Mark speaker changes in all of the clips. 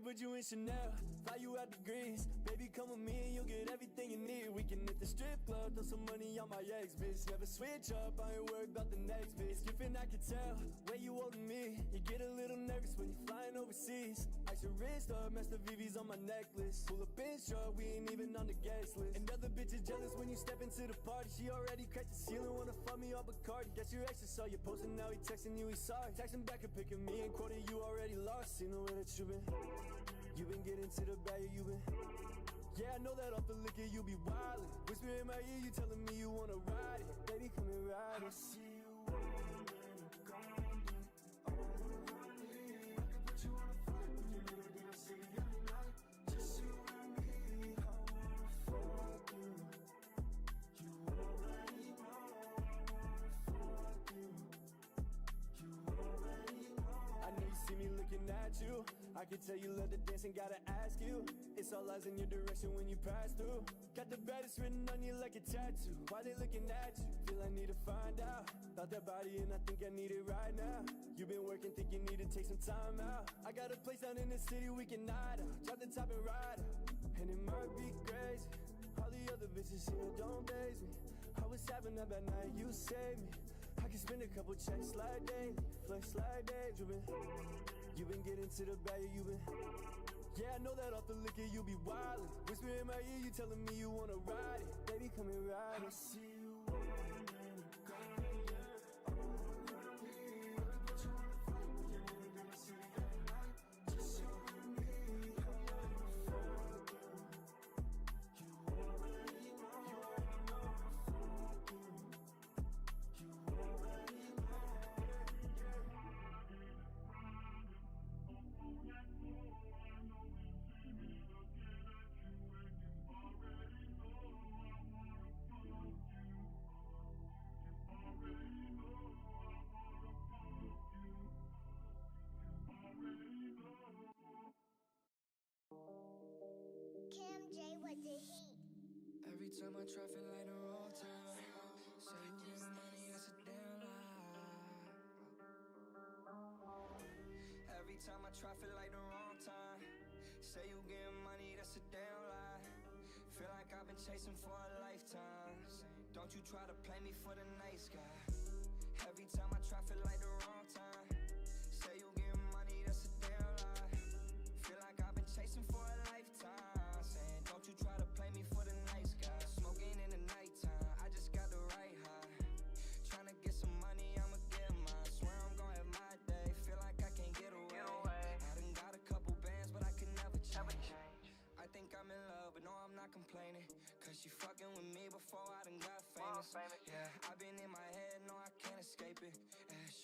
Speaker 1: put you in Chanel, fly you out to Greece. Baby, come with me and you'll get everything you need. We can hit the strip club, throw some money on my ex, bitch. Never switch up, I ain't worried about the next, bitch. It's different, I can tell, way you holding me. You get a little nervous when you're flying overseas. Ice your wrist up, Master VV's on my necklace. Pull up in truck, we ain't even on the guest list. And other bitches jealous when you step into the party. She already cracked the ceiling, wanna fuck me all Bacardi. Guess your ex just saw you posting, now he texting you, he sorry. Texting back and picking me and quoting you already lost. See the way that you been getting to the bag, you been. Yeah, I know that off the liquor you be wildin'. Whisper in my ear, you telling me you wanna ride it. Baby, come and ride it. I see you winding and grinding. I wanna ride it. I can put you on a flight with your little dinner city every night. Just you and me, I wanna fuck you. You already know I wanna fuck you. You already know. I know you see me looking at you. I can tell you love to dance and gotta ask you. It's all eyes in your direction when you pass through. Got the baddest written on you like a tattoo. Why they looking at you? Feel I need to find out. Thought that body and I think I need it right now. You been working, think you need to take some time out. I got a place down in the city we can night out. Drop the top and ride out. And it might be crazy. All the other bitches here don't baze me. I was having a bad night, you saved me. I can spend a couple checks like daily. Flex like Dave, you been getting to the bag, you been. Yeah, I know that off the liquor you be wildin'. Whisper in my ear, you telling me you wanna ride it. Baby, come and ride it. I see you winding and grinding. I wanna ride it. I can put you on a flight with your little dinner city every night. Just you and me, I wanna fuck you. You already know I wanna fuck you. You already know.
Speaker 2: Cam J with the heat.
Speaker 3: Every time I try, feel like the wrong time. Say you get money, that's a damn lie. Every time I try, feel like the wrong time. Say you getting money, that's a damn lie. Feel like I've been chasing for a lifetime. Don't you try to play me for the nice guy. Every time I try, feel like the wrong time. Say you getting money, that's a damn lie. Feel like I've been chasing for a lifetime. Saying, don't you try to play me for the nice guy. Smoking in the nighttime, I just got the right high. Trying to get some money, I'ma get mine. Swear I'm gonna have my day, feel like I can't get away. I done got a couple bands, but I can never change. I think I'm in love, but no, I'm not complaining. Cause she fucking with me before I done got famous. Yeah, I've been in my head, no, I can't escape it.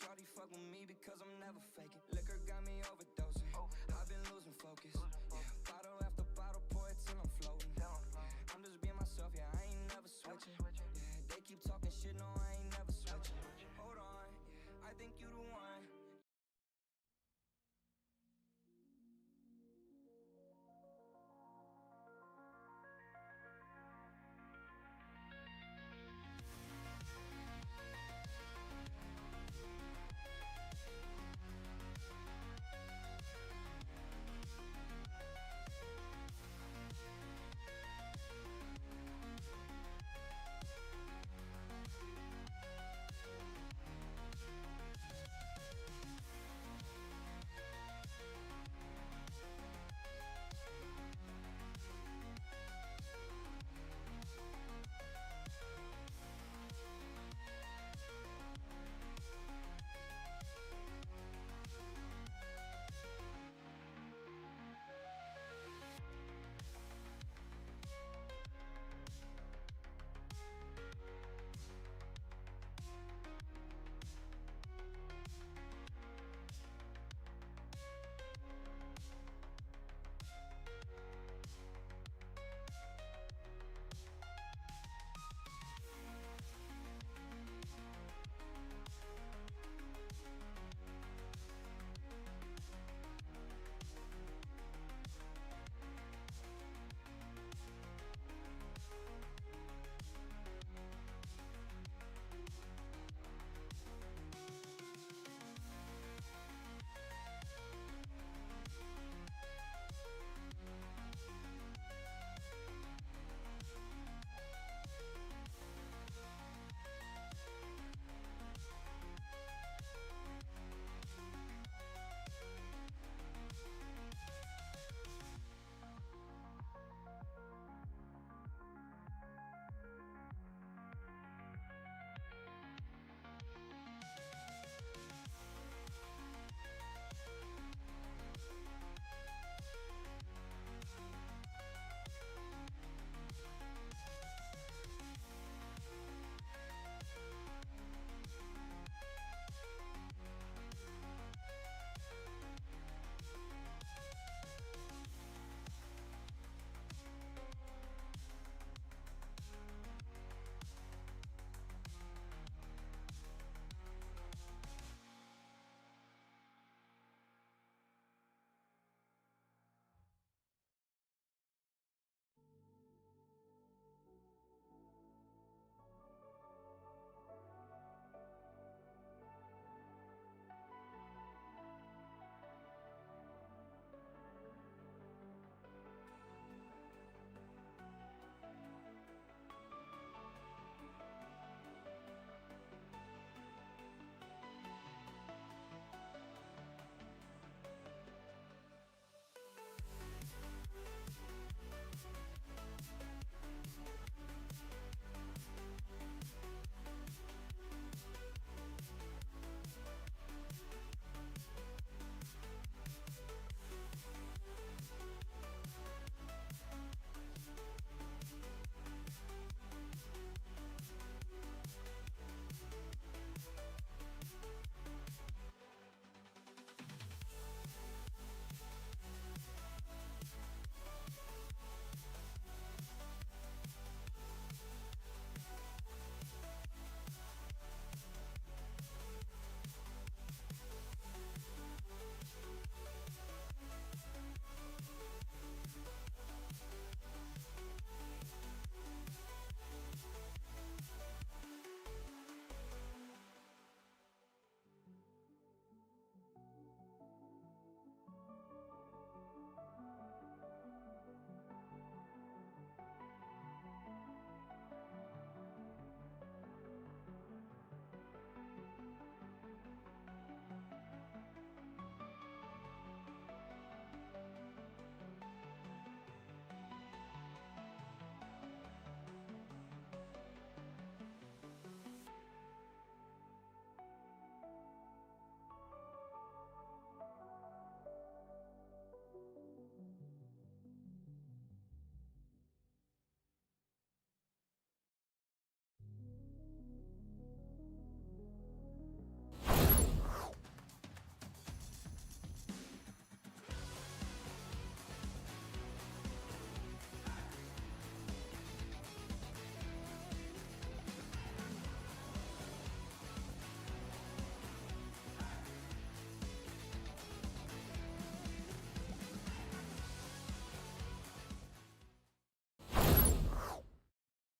Speaker 3: Shorty fuck with me because I'm never faking. Liquor got me overdosing, I've been losing focus. Yeah, bottle after bottle, pour it till I'm floating. I'm just being myself, yeah, I ain't never switching. Yeah, they keep talking shit, no, I ain't never switching. Hold on, yeah, I think you the one.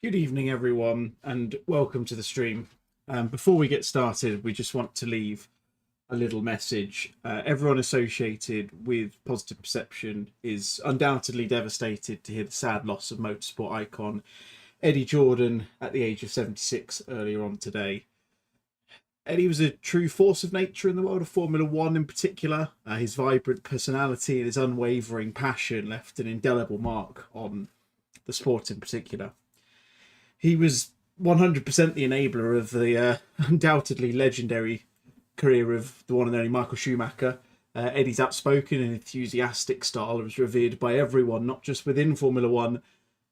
Speaker 4: Good evening, everyone, and welcome to the stream. Before we get started, we just want to leave a little message. Everyone associated with Positive Perception is undoubtedly devastated to hear the sad loss of motorsport icon Eddie Jordan at the age of 76 earlier on today. Eddie was a true force of nature in the world of Formula One in particular. His vibrant personality and his unwavering passion left an indelible mark on the sport in particular. He was 100% the enabler of the undoubtedly legendary career of the one and only Michael Schumacher. Eddie's outspoken and enthusiastic style was revered by everyone, not just within Formula One,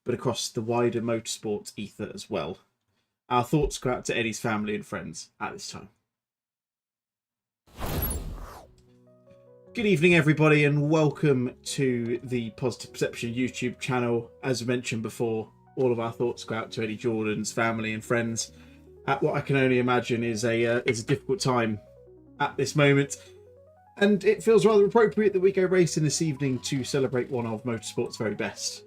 Speaker 4: but across the wider motorsport ether as well. Our thoughts go out to Eddie's family and friends at this time. Good evening, everybody, and welcome to the Positive Perception YouTube channel. As mentioned before, all of our thoughts go out to Eddie Jordan's family and friends at what I can only imagine is a difficult time at this moment. And it feels rather appropriate that we go racing this evening to celebrate one of motorsport's very best.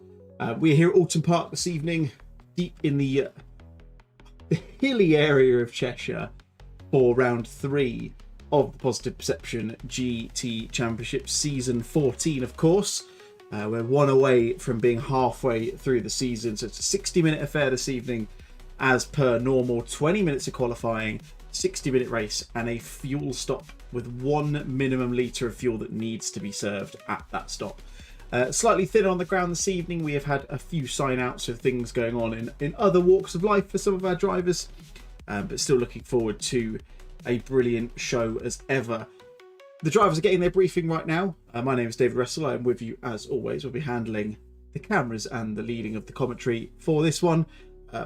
Speaker 4: We're here at Oulton Park this evening, deep in the hilly area of Cheshire for round 3 of the Positive Perception GT Championship Season 14, of course. We're one away from being halfway through the season, so it's a 60-minute affair this evening as per normal. 20 minutes of qualifying, 60-minute race, and a fuel stop with 1 minimum litre of fuel that needs to be served at that stop. Slightly thinner on the ground this evening. We have had a few sign-outs of things going on in other walks of life for some of our drivers, but still looking forward to a brilliant show as ever. The drivers are getting their briefing right now. My name is David Russell. I am with you as always. We'll be handling the cameras and the leading of the commentary for this one.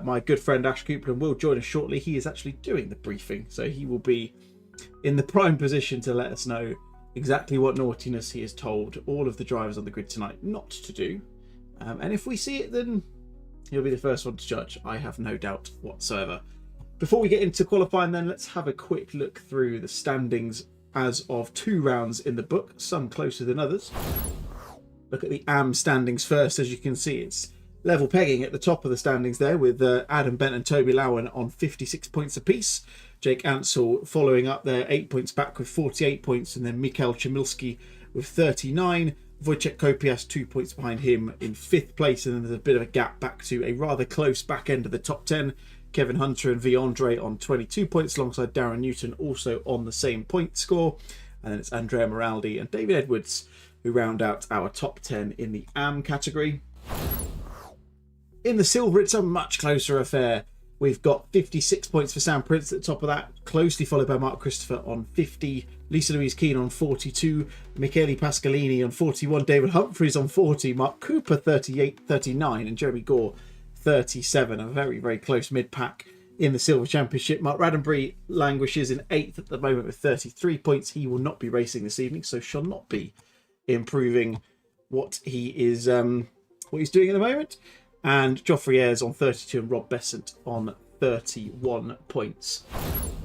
Speaker 4: My good friend Ash Coupland will join us shortly. He is actually doing the briefing, so he will be in the prime position to let us know exactly what naughtiness he has told all of the drivers on the grid tonight not to do. And if we see it, then he'll be the first one to judge. I have no doubt whatsoever. Before we get into qualifying then, let's have a quick look through the standings as of 2 rounds in the book, some closer than others. Look at the AM standings first. As you can see, it's level pegging at the top of the standings there, with Adam Bent and Toby Lowen on 56 points apiece. Jake Ansell following up there, 8 points back with 48 points, and then Mikhail Chmilski with 39. Wojciech Kopias 2 points behind him in 5th place, and then there's a bit of a gap back to a rather close back end of the top 10. Kevin Hunter and V. Andre on 22 points alongside Darren Newton also on the same point score. And then it's Andrea Moraldi and David Edwards who round out our top 10 in the AM category. In the silver, it's a much closer affair. We've got 56 points for Sam Prince at the top of that, closely followed by Mark Christopher on 50, Lisa Louise Keane on 42, Michele Pascalini on 41, David Humphries on 40, Mark Cooper 38, 39, and Jeremy Gore 37. A very, very close mid-pack in the Silver Championship. Mark Raddenbury languishes in 8th at the moment with 33 points. He will not be racing this evening, so shall not be improving what he is what he's doing at the moment. And Geoffrey Ayres on 32 and Rob Besant on 31 points.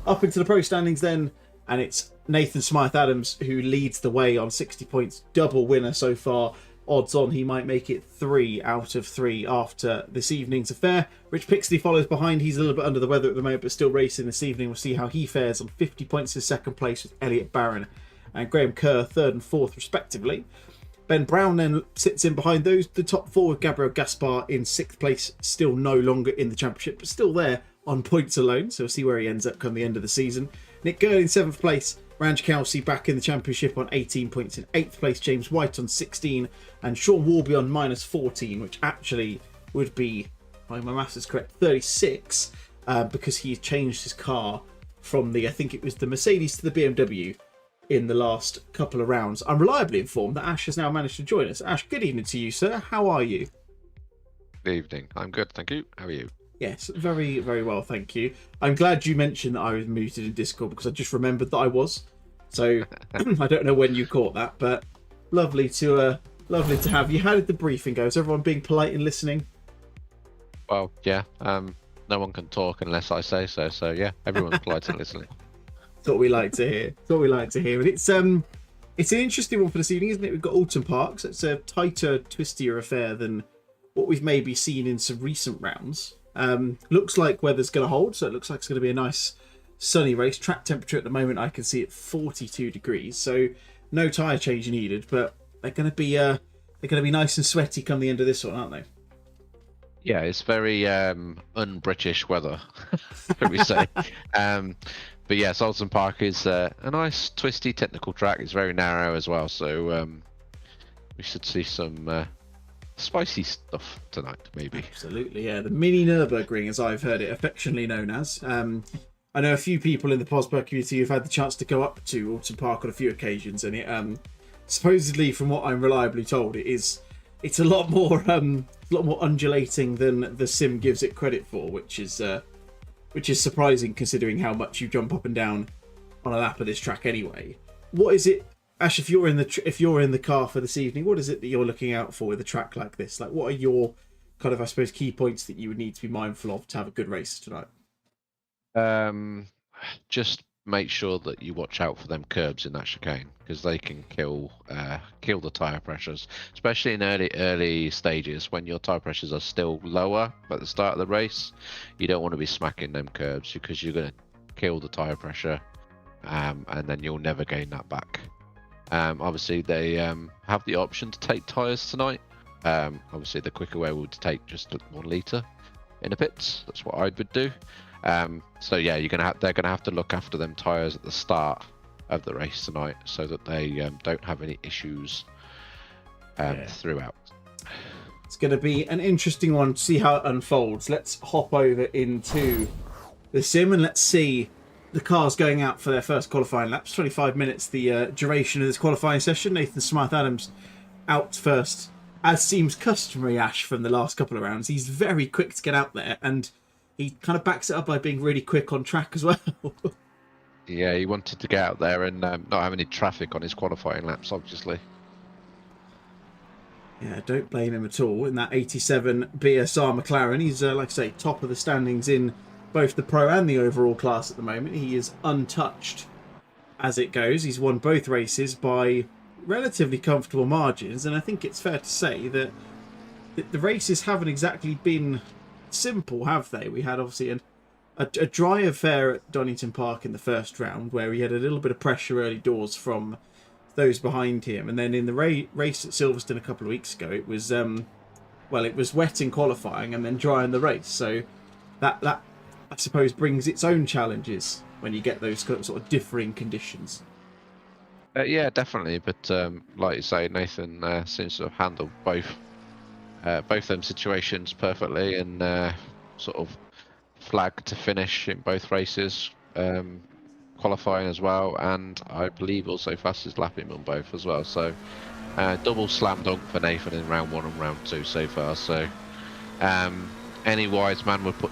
Speaker 4: Up into the pro standings then, and it's Nathan Smythe Adams who leads the way on 60 points, double winner so far. Odds on he might make it 3 out of 3 after this evening's affair. Rich Pixley follows behind. He's a little bit under the weather at the moment, but still racing this evening. We'll see how he fares on 50 points in 2nd place with Elliot Barron and Graham Kerr 3rd and 4th respectively. Ben Brown then sits in behind those, the top 4, with Gabriel Gaspar in 6th place, still no longer in the championship, but still there on points alone, so we'll see where he ends up come the end of the season. Nick Gurley in 7th place, Ranj Kelsey back in the championship on 18 points in 8th place, James White on 16, and Sean Warby on minus 14, which actually would be, if my maths is correct, 36, because he changed his car from the, I think it was the Mercedes to the BMW in the last couple of rounds. I'm reliably informed that Ash has now managed to join us. Ash, good evening to you, sir. How are you?
Speaker 5: Good evening. I'm good, thank you. How are you?
Speaker 4: Yes, very, very well, thank you. I'm glad you mentioned that I was muted in Discord because I just remembered that I was. So I don't know when you caught that, but lovely to have you. How did the briefing go? Is everyone being polite and listening?
Speaker 5: Well, yeah. No one can talk unless I say so. So yeah, everyone's polite and listening.
Speaker 4: That's what we like to hear. That's what we like to hear. And it's an interesting one for this evening, isn't it? We've got Oulton Park, so it's a tighter, twistier affair than what we've maybe seen in some recent rounds. Looks like weather's going to hold, so it looks like it's going to be a nice sunny race. Track temperature at the moment I can see at 42 degrees, so no tyre change needed, but they're going to be nice and sweaty come the end of this one, aren't they?
Speaker 5: Yeah, it's very un-British weather, shall we say. But yes, Oulton Park is a nice, twisty, technical track. It's very narrow as well, so we should see some spicy stuff tonight, maybe.
Speaker 4: Absolutely, yeah. The mini Nürburgring, as I've heard it affectionately known as. I know a few people in the Posberg community who've had the chance to go up to Oulton Park on a few occasions, and it supposedly, from what I'm reliably told, it's a lot more undulating than the sim gives it credit for, which is surprising considering how much you jump up and down on a lap of this track anyway. What is it, Ash? If you're in the car for this evening, what is it that you're looking out for with a track like this? Like, what are your kind of, I suppose, key points that you would need to be mindful of to have a good race tonight?
Speaker 5: Just make sure that you watch out for them curbs in that chicane, because they can kill the tire pressures, especially in early stages when your tire pressures are still lower at the start of the race. You don't want to be smacking them curbs because you're going to kill the tire pressure, and then you'll never gain that back. Obviously they have the option to take tires tonight. Obviously the quicker way would take just 1 litre in the pits. That's what I would do. So yeah, they're gonna have to look after them tires at the start of the race tonight, so that they don't have any issues throughout.
Speaker 4: It's going to be an interesting one to see how it unfolds. Let's hop over into the sim and let's see the cars going out for their first qualifying laps. 25 minutes, the duration of this qualifying session. Nathan Smythe-Adams out first, as seems customary, Ash, from the last couple of rounds. He's very quick to get out there, and he kind of backs it up by being really quick on track as well.
Speaker 5: Yeah, he wanted to get out there and not have any traffic on his qualifying laps, obviously.
Speaker 4: Yeah, don't blame him at all. In that 87 BSR McLaren, he's, like I say, top of the standings in both the pro and the overall class at the moment. He is untouched as it goes. He's won both races by relatively comfortable margins, and I think it's fair to say that the races haven't exactly been simple, have they? We had obviously a dry affair at Donington Park in the first round, where he had a little bit of pressure early doors from those behind him, and then in the race at Silverstone a couple of weeks ago, it was it was wet in qualifying and then dry in the race. So that I suppose brings its own challenges when you get those sort of differing conditions.
Speaker 5: Yeah, definitely. But like you say, Nathan seems to have handled both them situations perfectly, and sort of flagged to finish in both races, qualifying as well, and I believe also fastest lapping on both as well. So double slam dunk for Nathan in round 1 and round 2 so far. So any wise man would put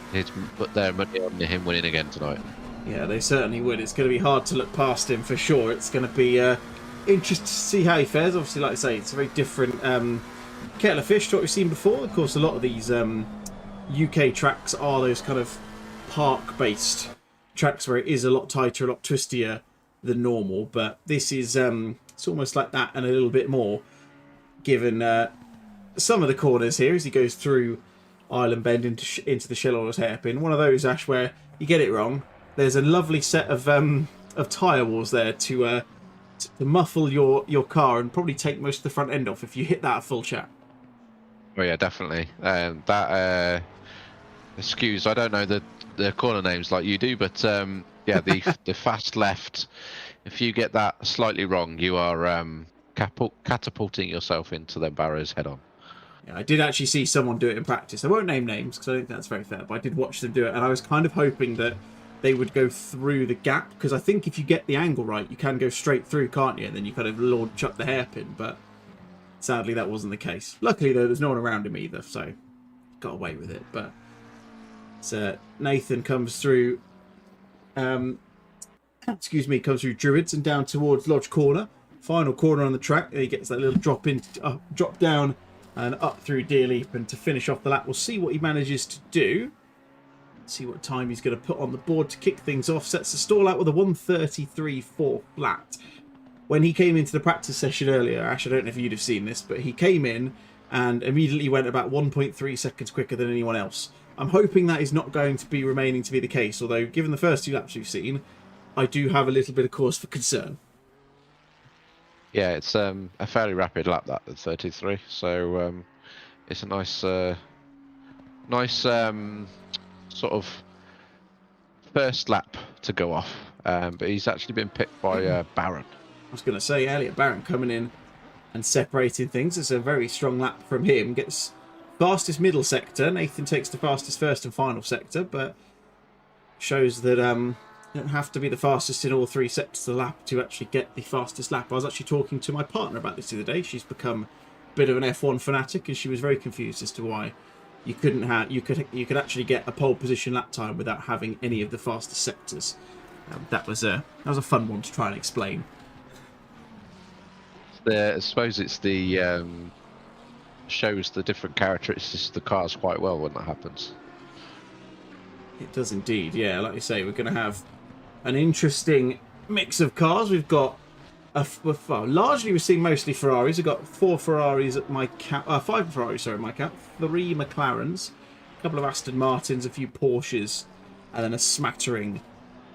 Speaker 5: their money on him winning again tonight.
Speaker 4: Yeah, they certainly would. It's going to be hard to look past him for sure. It's going to be interesting to see how he fares. Obviously, like I say, it's a very different kettle of fish to what we've seen before. Of course, a lot of these UK tracks are those kind of park-based tracks where it is a lot tighter, a lot twistier than normal. But this is it's almost like that and a little bit more, given some of the corners here as he goes through Island Bend into the Shell Oilers hairpin. One of those, Ash, where you get it wrong. There's a lovely set of tyre walls there to muffle your car and probably take most of the front end off if you hit that at full chat.
Speaker 5: Oh yeah, definitely. That excuse, I don't know the corner names like you do, but yeah, the fast left. If you get that slightly wrong, you are catapulting yourself into the barriers head on.
Speaker 4: Yeah, I did actually see someone do it in practice. I won't name names because I don't think that's very fair, but I did watch them do it, and I was kind of hoping that they would go through the gap, because I think if you get the angle right, you can go straight through, can't you? And then you kind of launch up the hairpin, but sadly that wasn't the case. Luckily, though, there's no one around him either, so got away with it. But so Nathan comes through, comes through Druids and down towards Lodge Corner. Final corner on the track, and he gets that little drop down and up through Deer Leap, and to finish off the lap, we'll see what he manages to do. See what time he's going to put on the board to kick things off. Sets the stall out with a 1:33.4 flat. When he came into the practice session earlier, Ash, I don't know if you'd have seen this, but he came in and immediately went about 1.3 seconds quicker than anyone else. I'm hoping that is not going to be remaining to be the case, although given the first 2 laps we've seen, I do have a little bit of cause for concern.
Speaker 5: Yeah, it's a fairly rapid lap, that, at 33, so it's a nice sort of first lap to go off, but he's actually been picked by Barron.
Speaker 4: I was going to say, Elliot Barron coming in and separating things. It's a very strong lap from him. Gets fastest middle sector. Nathan takes the fastest first and final sector, but shows that you don't have to be the fastest in all 3 sectors of the lap to actually get the fastest lap. I was actually talking to my partner about this the other day. She's become a bit of an F1 fanatic, and she was very confused as to why you couldn't have you could actually get a pole position lap time without having any of the fastest sectors. That was a fun one to try and explain.
Speaker 5: I suppose it's the shows the different characteristics of the cars quite well when that happens.
Speaker 4: It does indeed, yeah. Like you say, we're going to have an interesting mix of cars. We've got largely we're seeing mostly Ferraris. We've got 4 Ferraris at my count, 5 Ferraris, sorry, at my count, 3 McLarens, a couple of Aston Martins, a few Porsches, and then a smattering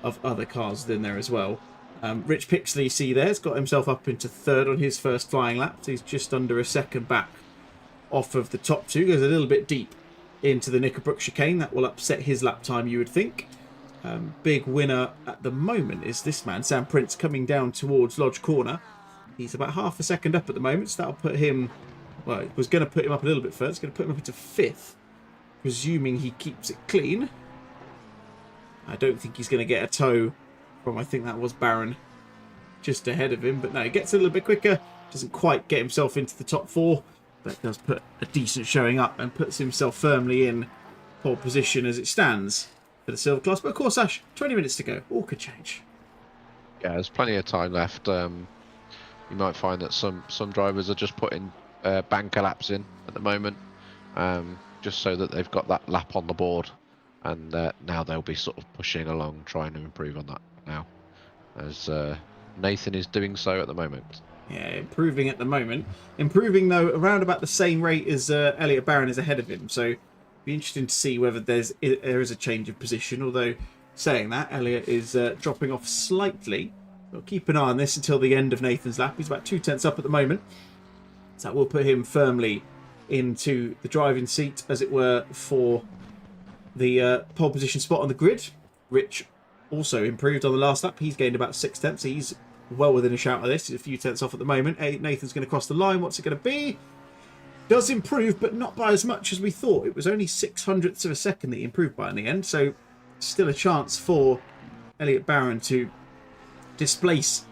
Speaker 4: of other cars in there as well. Rich Pixley, you see there, has got himself up into 3rd on his first flying lap. So he's just under a second back off of the top 2. Goes a little bit deep into the Knickerbrook chicane. That will upset his lap time, you would think. Big winner at the moment is this man, Sam Prince, coming down towards Lodge Corner. He's about half a second up at the moment, so that'll put him... Well, it was going to put him up a little bit further. It's going to put him up into 5th, presuming he keeps it clean. I don't think he's going to get a tow from, I think that was Barron, just ahead of him. But no, he gets a little bit quicker. Doesn't quite get himself into the top 4, but does put a decent showing up and puts himself firmly in pole position as it stands for the silver class. But of course, Ash, 20 minutes to go. All could change.
Speaker 5: Yeah, there's plenty of time left. You might find that some drivers are just putting banker laps in at the moment, just so that they've got that lap on the board. And now they'll be sort of pushing along, trying to improve on that now, as Nathan is doing so at the moment.
Speaker 4: Yeah, improving at the moment. Improving, though, around about the same rate as Elliot Barron is ahead of him. So be interesting to see whether there is a change of position. Although, saying that, Elliot is dropping off slightly. We'll keep an eye on this until the end of Nathan's lap. He's about 2 tenths up at the moment. So that will put him firmly into the driving seat, as it were, for the pole position spot on the grid. Rich also improved on the last lap. He's gained about 6 tenths. He's well within a shout of this. He's a few tenths off at the moment. Nathan's going to cross the line. What's it going to be? Does improve, but not by as much as we thought. It was only 0.06 of a second that he improved by in the end. So still a chance for Elliot Barron to displace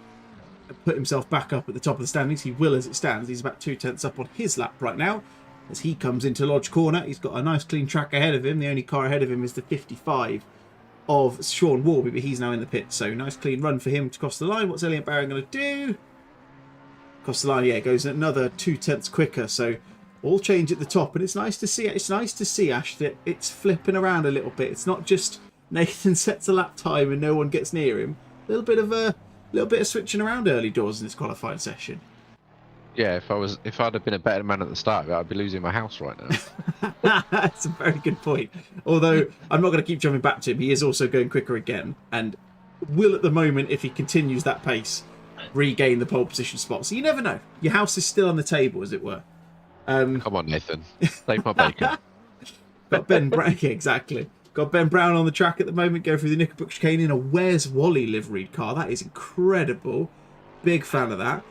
Speaker 4: and put himself back up at the top of the standings. He will as it stands. He's about 2 tenths up on his lap right now. As he comes into Lodge Corner, he's got a nice clean track ahead of him. The only car ahead of him is the 55 of Sean Warby, but he's now in the pit. So nice clean run for him to cross the line. What's Elliot Barron going to do? Cross the line, yeah, goes another 2 tenths quicker. So all change at the top, and it's nice to see. It's nice to see, Ash, that it's flipping around a little bit. It's not just Nathan sets a lap time and no one gets near him. A little bit of switching around early doors in this qualifying session.
Speaker 5: Yeah, if I'd have been a better man at the start, I'd be losing my house right now.
Speaker 4: That's a very good point. Although I'm not going to keep jumping back to him. He is also going quicker again, and will at the moment, if he continues that pace, regain the pole position spot. So you never know. Your house is still on the table, as it were.
Speaker 5: Come on, Nathan, save my bacon.
Speaker 4: Got Ben Brown, yeah, exactly. Got Ben Brown on the track at the moment, going through the Knickerbrook chicane in a Where's Wally liveried car. That is incredible. Big fan of that.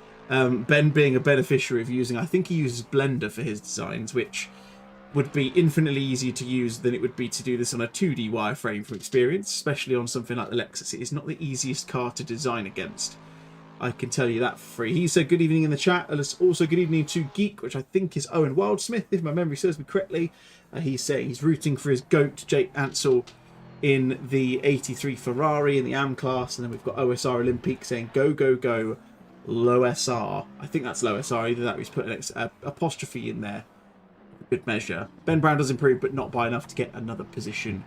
Speaker 4: Ben being a beneficiary of using, I think he uses Blender for his designs, which would be infinitely easier to use than it would be to do this on a 2D wireframe from experience, especially on something like the Lexus. It is not the easiest car to design against. I can tell you that for free. He said good evening in the chat. And also good evening to Geek, which I think is Owen Wildsmith, if my memory serves me correctly. He's saying he's rooting for his GOAT, Jake Ansell, in the 83 Ferrari in the AM class. And then we've got OSR Olympic saying go, go, go. Low SR. I think that's low SR. Either that or he's put an apostrophe in there. Good measure. Ben Brown does improve, but not by enough to get another position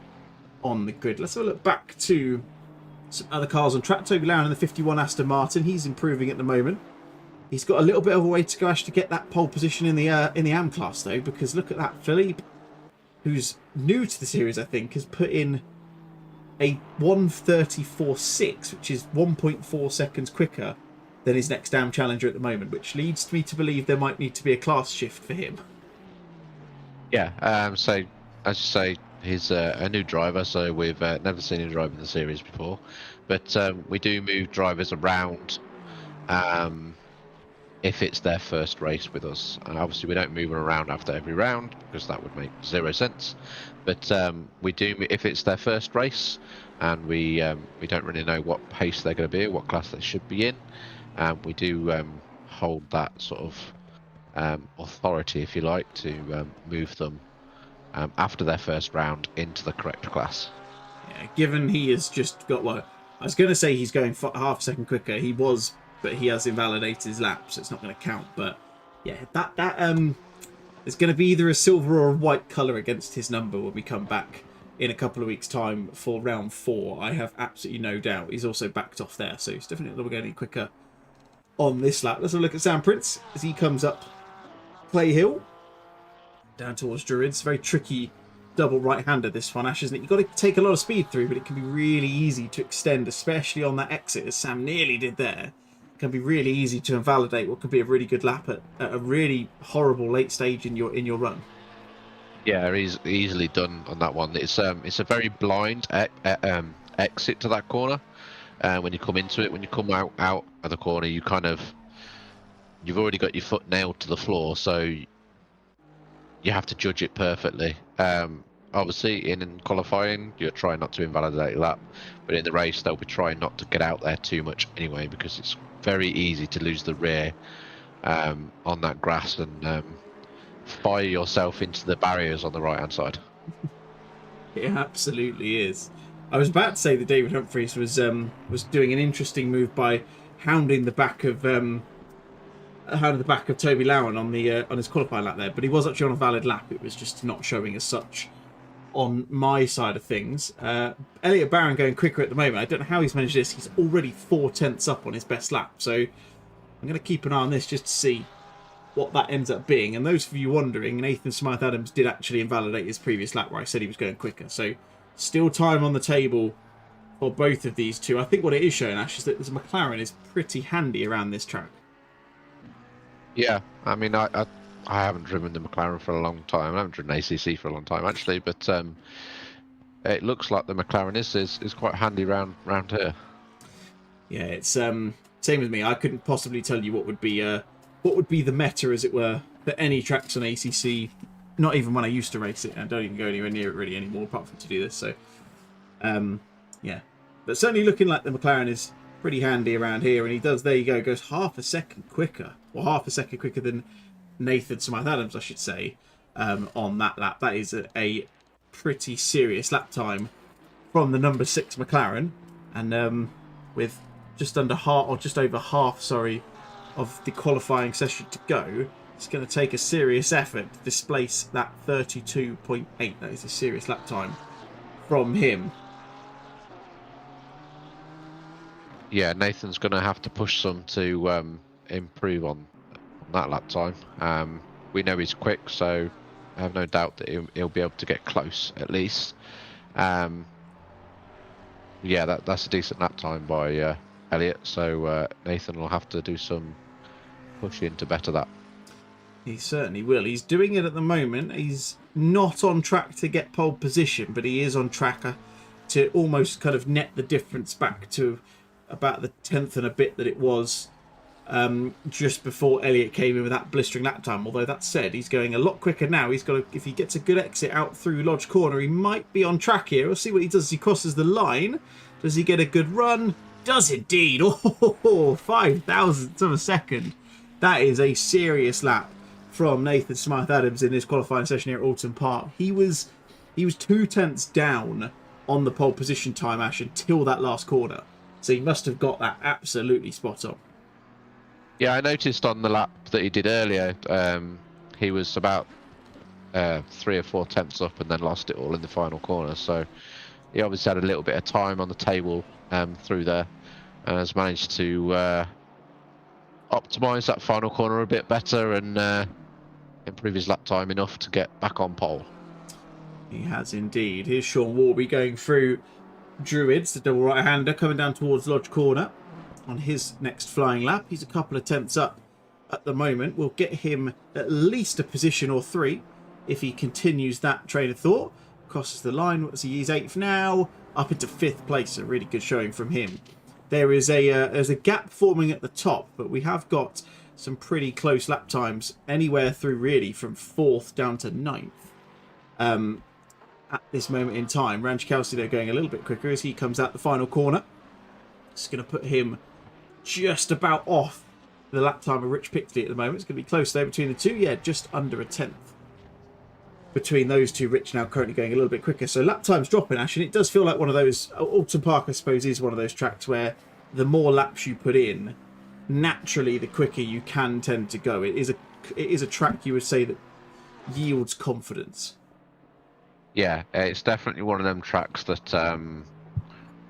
Speaker 4: on the grid. Let's have a look back to some other cars on track. Toby Lown in the 51 Aston Martin. He's improving at the moment. He's got a little bit of a way to go, Ash, to get that pole position in the AM class, though, because look at that. Philippe, who's new to the series, I think, has put in a 1:34.6, which is 1.4 seconds quicker than his next damn challenger at the moment, which leads me to believe there might need to be a class shift for him.
Speaker 5: Yeah, so as you say, he's a new driver, so we've never seen him drive in the series before. But we do move drivers around if it's their first race with us. And obviously, we don't move them around after every round because that would make 0 sense. But we do if it's their first race, and we don't really know what pace they're going to be or what class they should be in. We do hold that sort of authority, if you like, to move them after their first round into the correct class.
Speaker 4: Yeah, given he has just got I was going to say he's going half a second quicker. He was, but he has invalidated his lap, so it's not going to count. But yeah, that there's going to be either a silver or a white colour against his number when we come back in a couple of weeks' time for round 4. I have absolutely no doubt. He's also backed off there, so he's definitely not going any quicker on this lap. Let's have a look at Sam Prince as he comes up Clay Hill down towards Druids. Very tricky double right-hander this one, Ash, isn't it? You've got to take a lot of speed through, but it can be really easy to extend, especially on that exit, as Sam nearly did there. It can be really easy to invalidate what could be a really good lap at a really horrible late stage in your run.
Speaker 5: Yeah, he's easily done on that one. It's a very blind exit to that corner. When you come into it, when you come out of the corner, you've already got your foot nailed to the floor, so you have to judge it perfectly. Obviously, in qualifying, you're trying not to invalidate a lap, but in the race, they'll be trying not to get out there too much anyway, because it's very easy to lose the rear on that grass and fire yourself into the barriers on the right-hand side.
Speaker 4: It absolutely is. I was about to say that David Humphries was doing an interesting move by hounding the back of Toby Lowen on his qualifying lap there, but he was actually on a valid lap. It was just not showing as such on my side of things. Elliot Barron going quicker at the moment. I don't know how he's managed this. He's already 4 tenths up on his best lap, so I'm going to keep an eye on this just to see what that ends up being. And those of you wondering, Nathan Smythe-Adams did actually invalidate his previous lap where I said he was going quicker, so still time on the table for both of these two. I think what it is showing, Ash, is that the McLaren is pretty handy around this track.
Speaker 5: Yeah, I mean, I haven't driven the McLaren for a long time. I haven't driven ACC for a long time, actually, but it looks like the McLaren is quite handy round here. Yeah,
Speaker 4: it's same with me. I couldn't possibly tell you what would be the meta, as it were, for any tracks on ACC. Not even when I used to race it. I don't even go anywhere near it really anymore, apart from to do this. So, yeah, but certainly looking like the McLaren is pretty handy around here, and he does. There you go, goes half a second quicker, or half a second quicker than Nathan Smythe-Adams, I should say, on that lap. That is a pretty serious lap time from the number 6 McLaren, and with just under half, or just over half, sorry, of the qualifying session to go, it's going to take a serious effort to displace that 32.8. That is a serious lap time from him.
Speaker 5: Yeah, Nathan's going to have to push some to improve on that lap time. We know he's quick, so I have no doubt that he'll be able to get close at least. Yeah, that's a decent lap time by Elliot, so Nathan will have to do some pushing to better that.
Speaker 4: He certainly will. He's doing it at the moment. He's not on track to get pole position, but he is on track to almost kind of net the difference back to about the 10th and a bit that it was just before Elliot came in with that blistering lap time. Although that said, he's going a lot quicker now. He's got to, if he gets a good exit out through Lodge Corner, he might be on track here. We'll see what he does as he crosses the line. Does he get a good run? Does indeed. Oh, 5 thousandths of a second. That is a serious lap from Nathan Smythe-Adams in this qualifying session here at Oulton Park. He was 2 tenths down on the pole position time, Ash, until that last corner. So he must have got that absolutely spot on.
Speaker 5: Yeah, I noticed on the lap that he did earlier, he was about 3 or 4 tenths up and then lost it all in the final corner. So he obviously had a little bit of time on the table through there and has managed to optimise that final corner a bit better and improve his lap time enough to get back on pole.
Speaker 4: He has indeed. Here's Sean Warby going through Druids, the double right-hander, coming down towards Lodge Corner on his next flying lap. He's a couple of tenths up at the moment. We'll get him at least a position or 3 if he continues that train of thought. Crosses the line. What's he? He's 8th now, up into 5th place. A really good showing from him. There's a gap forming at the top, but we have got some pretty close lap times anywhere through really from 4th down to 9th. At this moment in time, Ranch Kelsey though going a little bit quicker as he comes out the final corner. It's going to put him just about off the lap time of Rich Pickley at the moment. It's going to be close there between the two. Yeah, just under a 10th between those two. Rich now currently going a little bit quicker. So lap time's dropping, Ash, and it does feel like one of those... Oulton Park, I suppose, is one of those tracks where the more laps you put in, naturally the quicker you can tend to go. It is a track you would say that yields confidence.
Speaker 5: Yeah, it's definitely one of them tracks that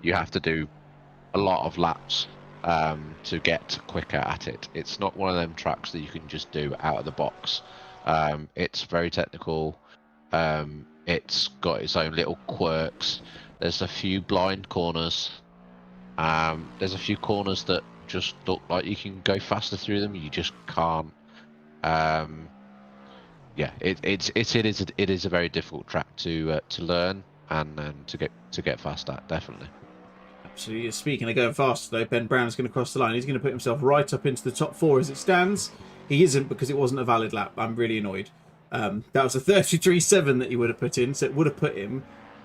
Speaker 5: you have to do a lot of laps to get quicker at it. It's not one of them tracks that you can just do out of the box. It's very technical. It's got its own little quirks. There's a few blind corners. There's a few corners that just look like you can go faster through them. You just can't. Yeah, it is a very difficult track to learn and to get fast at, definitely.
Speaker 4: Absolutely. Speaking of going faster, though, Ben Brown's going to cross the line. He's going to put himself right up into the top 4 as it stands. He isn't, because it wasn't a valid lap. I'm really annoyed. That was a 33.7 that he would have put in, so it would have put him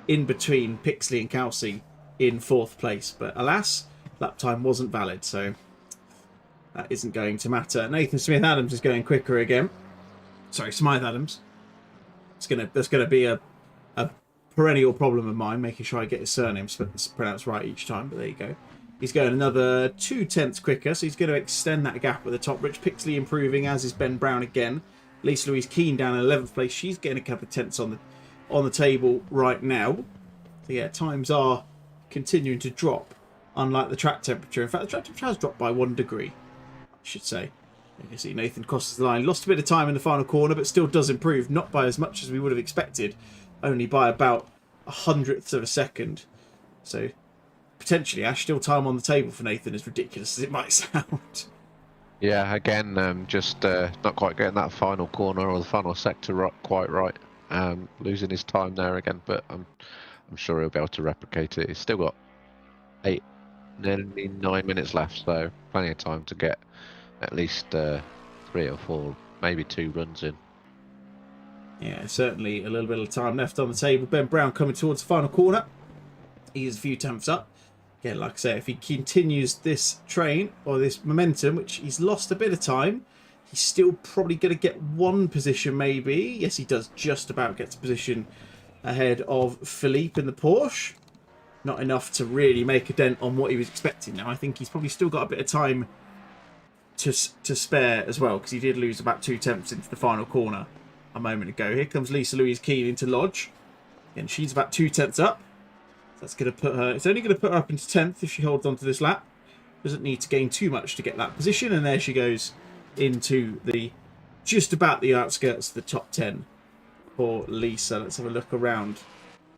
Speaker 4: in between Pixley and Kelsey in 4th place. But alas, lap time wasn't valid, so that isn't going to matter. Nathan Smith-Adams is going quicker again. Sorry, Smythe-Adams. That's gonna be a perennial problem of mine, making sure I get his surname pronounced right each time. But there you go. He's going another 2 tenths quicker, so he's going to extend that gap at the top. Rich Pixley improving, as is Ben Brown again. Lisa Louise Keane down in 11th place. She's getting a couple of tenths on the table right now. So yeah, times are continuing to drop, unlike the track temperature. In fact, the track temperature has dropped by 1 degree, I should say. You can see Nathan crosses the line. Lost a bit of time in the final corner, but still does improve. Not by as much as we would have expected. Only by about 100th of a second. So, potentially, Ash, still time on the table for Nathan, as ridiculous as it might sound.
Speaker 5: Yeah, again, just not quite getting that final corner or the final sector quite right. Losing his time there again, but I'm sure he'll be able to replicate it. He's still got nearly 9 minutes left, so plenty of time to get at least 3 or 4, maybe 2 runs in.
Speaker 4: Yeah, certainly a little bit of time left on the table. Ben Brown coming towards the final corner. He is a few tenths up. Again, like I say, if he continues this train or this momentum, which he's lost a bit of time, he's still probably going to get 1 position maybe. Yes, he does just about get to position ahead of Philippe in the Porsche. Not enough to really make a dent on what he was expecting. Now, I think he's probably still got a bit of time to spare as well, because he did lose about 2 tenths into the final corner a moment ago. Here comes Lisa Louise Keane into Lodge, and she's about 2 tenths up. That's going to put her... It's only going to put her up into 10th if she holds on to this lap. Doesn't need to gain too much to get that position, and there she goes into the just about the outskirts of the top 10 for Lisa. Let's have a look around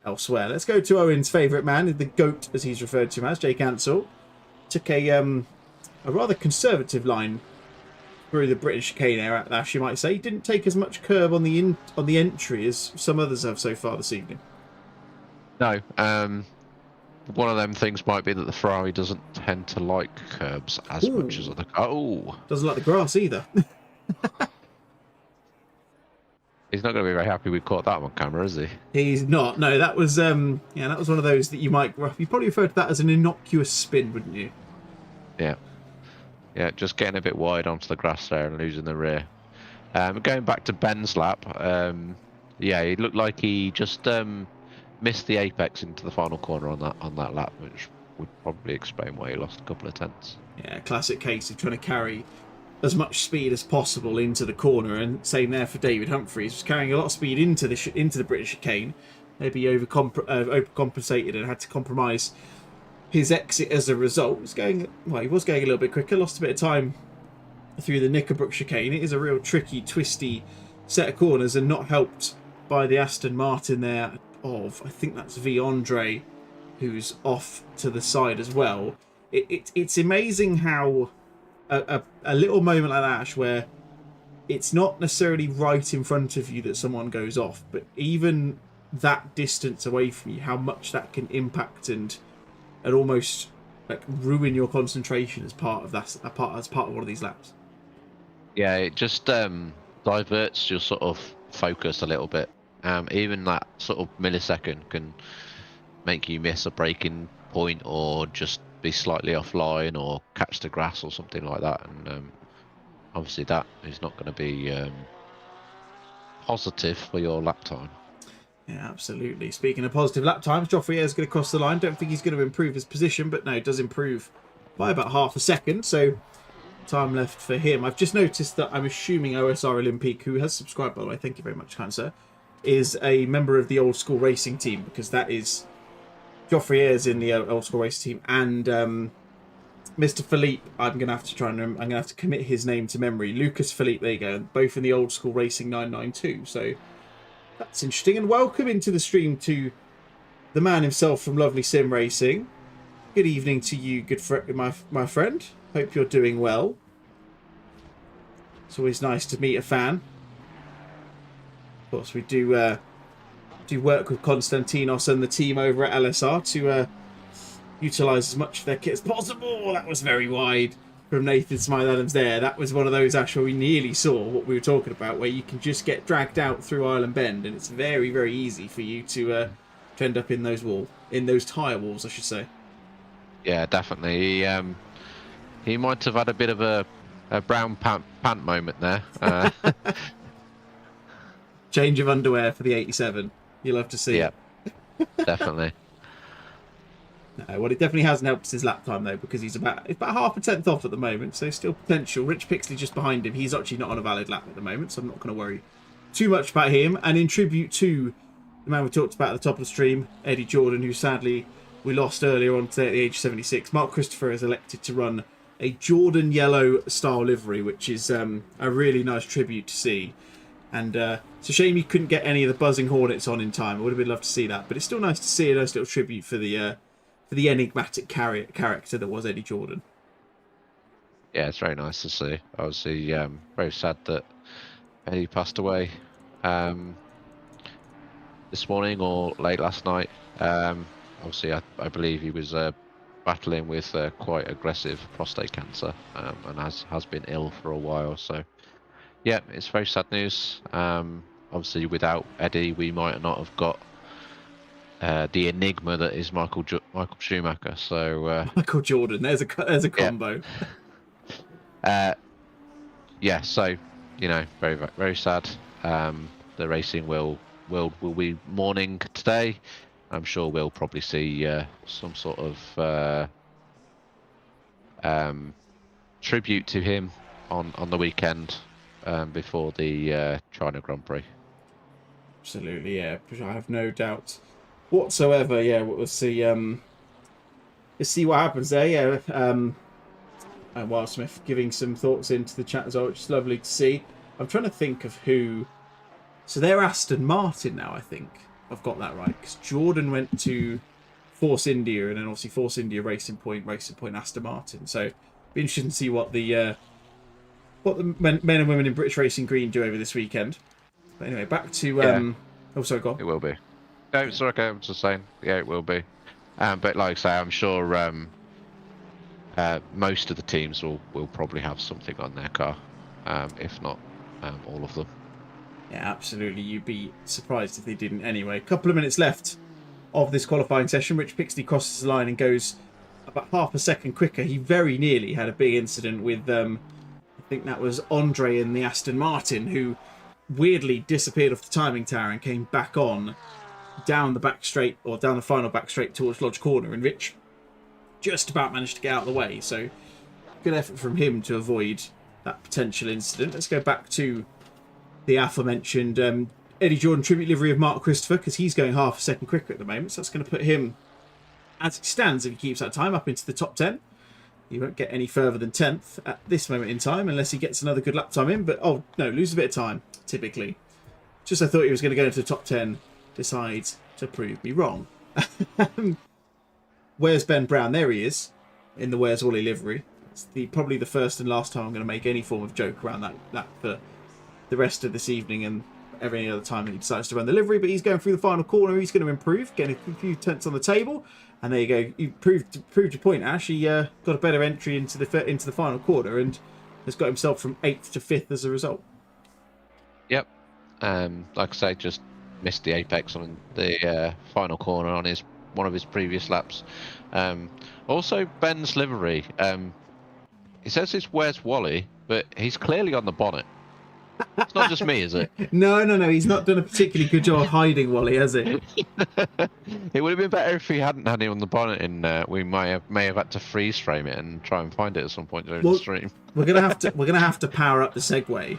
Speaker 4: elsewhere. Let's go to Owen's favourite man, the GOAT as he's referred to him as, Jake Ansell. Took a rather conservative line through the British chicane area, Ash, you might say. He didn't take as much curb on the entry as some others have so far this evening.
Speaker 5: No, one of them things might be that the Ferrari doesn't tend to like curbs as much as other cars. Oh,
Speaker 4: doesn't like the grass either.
Speaker 5: He's not going to be very happy we caught that on camera, is he?
Speaker 4: He's not. No, that was that was one of those that you probably refer to that as an innocuous spin, wouldn't you?
Speaker 5: Yeah. Yeah, just getting a bit wide onto the grass there and losing the rear. Going back to Ben's lap, yeah, it looked like he just missed the apex into the final corner on that lap, which would probably explain why he lost a couple of tenths. Yeah,
Speaker 4: classic case of trying to carry as much speed as possible into the corner, and same there for David Humphries. Was carrying a lot of speed into the British chicane, maybe overcompensated and had to compromise his exit as a result. He was going a little bit quicker, lost a bit of time through the Knickerbrook chicane. It is a real tricky, twisty set of corners, and not helped by the Aston Martin there of, I think that's V Andre, who's off to the side as well. It's amazing how a little moment like that, Ash, where it's not necessarily right in front of you that someone goes off, but even that distance away from you, how much that can impact and almost like ruin your concentration as part of one of these laps.
Speaker 5: Yeah, it just diverts your sort of focus a little bit. Even that sort of millisecond can make you miss a braking point or just be slightly offline or catch the grass or something like that. And obviously that is not going to be positive for your lap time.
Speaker 4: Yeah, absolutely. Speaking of positive lap times, Joffrey is going to cross the line. Don't think he's going to improve his position, but no, it does improve by about half a second. So time left for him. I've just noticed that I'm assuming OSR Olympique, who has subscribed, by the way, thank you very much, kind sir, is a member of the Old School Racing team, because that is Joffrey is in the Old School Racing team, and Mr. Philippe, I'm going to have to try and I'm going to have to commit his name to memory. Lucas Philippe, there you go, both in the Old School Racing 992. So that's interesting. And welcome into the stream to the man himself from Lovely Sim Racing. Good evening to you, my friend. Hope you're doing well. It's always nice to meet a fan. Of course, we do work with Konstantinos and the team over at LSR to utilise as much of their kit as possible. That was very wide from Nathan Smythe Adams there. That was one of those, actually, we nearly saw what we were talking about, where you can just get dragged out through Island Bend, and it's very, very easy for you to end up in those tyre walls, I should say.
Speaker 5: Yeah, definitely. He might have had a bit of a brown pant moment there.
Speaker 4: Change of underwear for the 87. You'll have to see.
Speaker 5: Yeah, definitely.
Speaker 4: No, well, it definitely hasn't helped his lap time, though, because he's about half a tenth off at the moment, so still potential. Rich Pixley just behind him. He's actually not on a valid lap at the moment, so I'm not going to worry too much about him. And in tribute to the man we talked about at the top of the stream, Eddie Jordan, who sadly we lost earlier on today at the age of 76, Mark Christopher has elected to run a Jordan yellow style livery, which is a really nice tribute to see. And it's a shame you couldn't get any of the Buzzing Hornets on in time. I would have been loved to see that, but it's still nice to see a nice little tribute for the enigmatic character that was Eddie Jordan.
Speaker 5: Yeah, it's very nice to see. Obviously, very sad that Eddie passed away this morning or late last night. Obviously, I believe he was battling with quite aggressive prostate cancer and has been ill for a while. So, yeah, it's very sad news. Obviously, without Eddie, we might not have got the enigma that is Michael Schumacher. So
Speaker 4: Michael Jordan, there's a combo.
Speaker 5: Yeah, so very, very sad. The racing will be mourning today. I'm sure we'll probably see some sort of tribute to him on the weekend before the China Grand Prix.
Speaker 4: Absolutely, yeah. I have no doubt whatsoever. Yeah, we'll see. Let's see what happens there. Yeah. And Wild Smith giving some thoughts into the chat as well, which is lovely to see. I'm trying to think of who. So they're Aston Martin now, I think. I've got that right, because Jordan went to Force India, and then obviously Force India Racing Point Aston Martin. So be interesting to see what the men and women in British Racing Green do over this weekend. But anyway, back to oh, sorry, go on.
Speaker 5: It will be. No, it's okay. I'm just saying. Yeah, it will be. But like I say, I'm sure most of the teams will probably have something on their car, if not all of them.
Speaker 4: Yeah, absolutely. You'd be surprised if they didn't anyway. A couple of minutes left of this qualifying session. Rich Pixley crosses the line and goes about half a second quicker. He very nearly had a big incident with, I think that was Andre in the Aston Martin, who weirdly disappeared off the timing tower and came back on down the back straight, or down the final back straight towards Lodge Corner. And Rich just about managed to get out of the way. So good effort from him to avoid that potential incident. Let's go back to the aforementioned Eddie Jordan tribute livery of Mark Christopher, because he's going half a second quicker at the moment. So that's going to put him, as it stands, if he keeps that time, up into the top 10. He won't get any further than 10th at this moment in time, unless he gets another good lap time in. But, oh, no, lose a bit of time, typically. just I thought he was going to go into the top 10, decides to prove me wrong. Where's Ben Brown? There he is, in the Where's Wally livery. It's probably the first and last time I'm going to make any form of joke around that for the rest of this evening and every other time that he decides to run the livery. But he's going through the final corner. He's going to improve, getting a few tenths on the table. And there you go. You proved your point, Ash. He got a better entry into the final quarter and has got himself from 8th to 5th as a result.
Speaker 5: Yep. Like I say, just missed the apex on the final corner on one of his previous laps. Also, Ben's livery. It says it's Where's Wally, but he's clearly on the bonnet. It's not just me, is it?
Speaker 4: No. He's not done a particularly good job of hiding Wally, has it?
Speaker 5: It would have been better if he hadn't had him on the bonnet, and we may have had to freeze frame it and try and find it at some point during the stream. We're
Speaker 4: gonna have to power up the Segway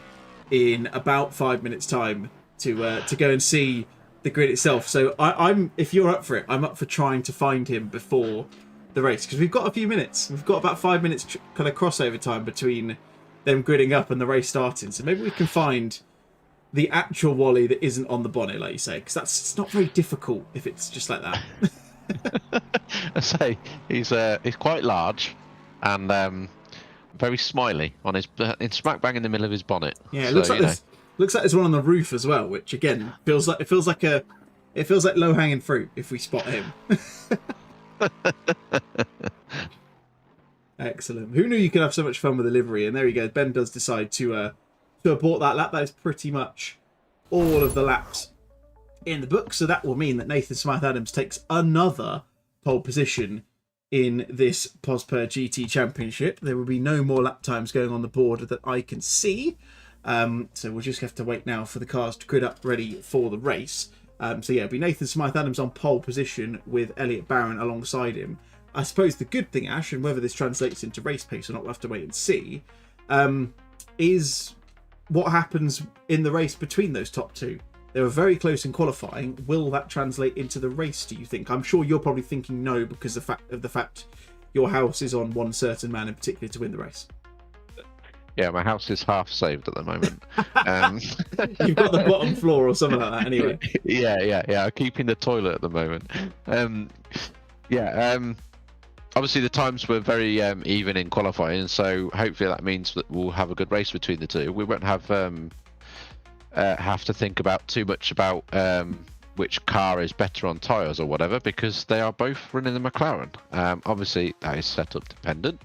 Speaker 4: in about 5 minutes' time to go and see the grid itself. So I'm if you're up for it, I'm up for trying to find him before the race because we've got a few minutes. We've got about 5 minutes kind of crossover time between them gridding up and the race starting. So maybe we can find the actual Wally that isn't on the bonnet, like you say, because it's not very difficult if it's just like that.
Speaker 5: I say he's quite large and very smiley on in smack bang in the middle of his bonnet.
Speaker 4: Yeah, it looks like there's one on the roof as well, which again feels like low hanging fruit if we spot him. Excellent. Who knew you could have so much fun with the livery? And there you go. Ben does decide to abort that lap. That is pretty much all of the laps in the book. So that will mean that Nathan Smythe-Adams takes another pole position in this POSPER GT Championship. There will be no more lap times going on the board that I can see. So we'll just have to wait now for the cars to grid up ready for the race. So yeah, it'll be Nathan Smythe-Adams on pole position with Elliot Barron alongside him. I suppose the good thing, Ash, and whether this translates into race pace or not, we'll have to wait and see, is what happens in the race between those top two. They were very close in qualifying. Will that translate into the race, do you think? I'm sure you're probably thinking no because of the fact your house is on one certain man in particular to win the race.
Speaker 5: Yeah, my house is half saved at the moment.
Speaker 4: You've got the bottom floor or something like that anyway.
Speaker 5: Yeah. I'm keeping the toilet at the moment. Obviously the times were very even in qualifying, so hopefully that means that we'll have a good race between the two. We won't have to think about too much about which car is better on tyres or whatever, because they are both running the McLaren. Obviously that is setup dependent.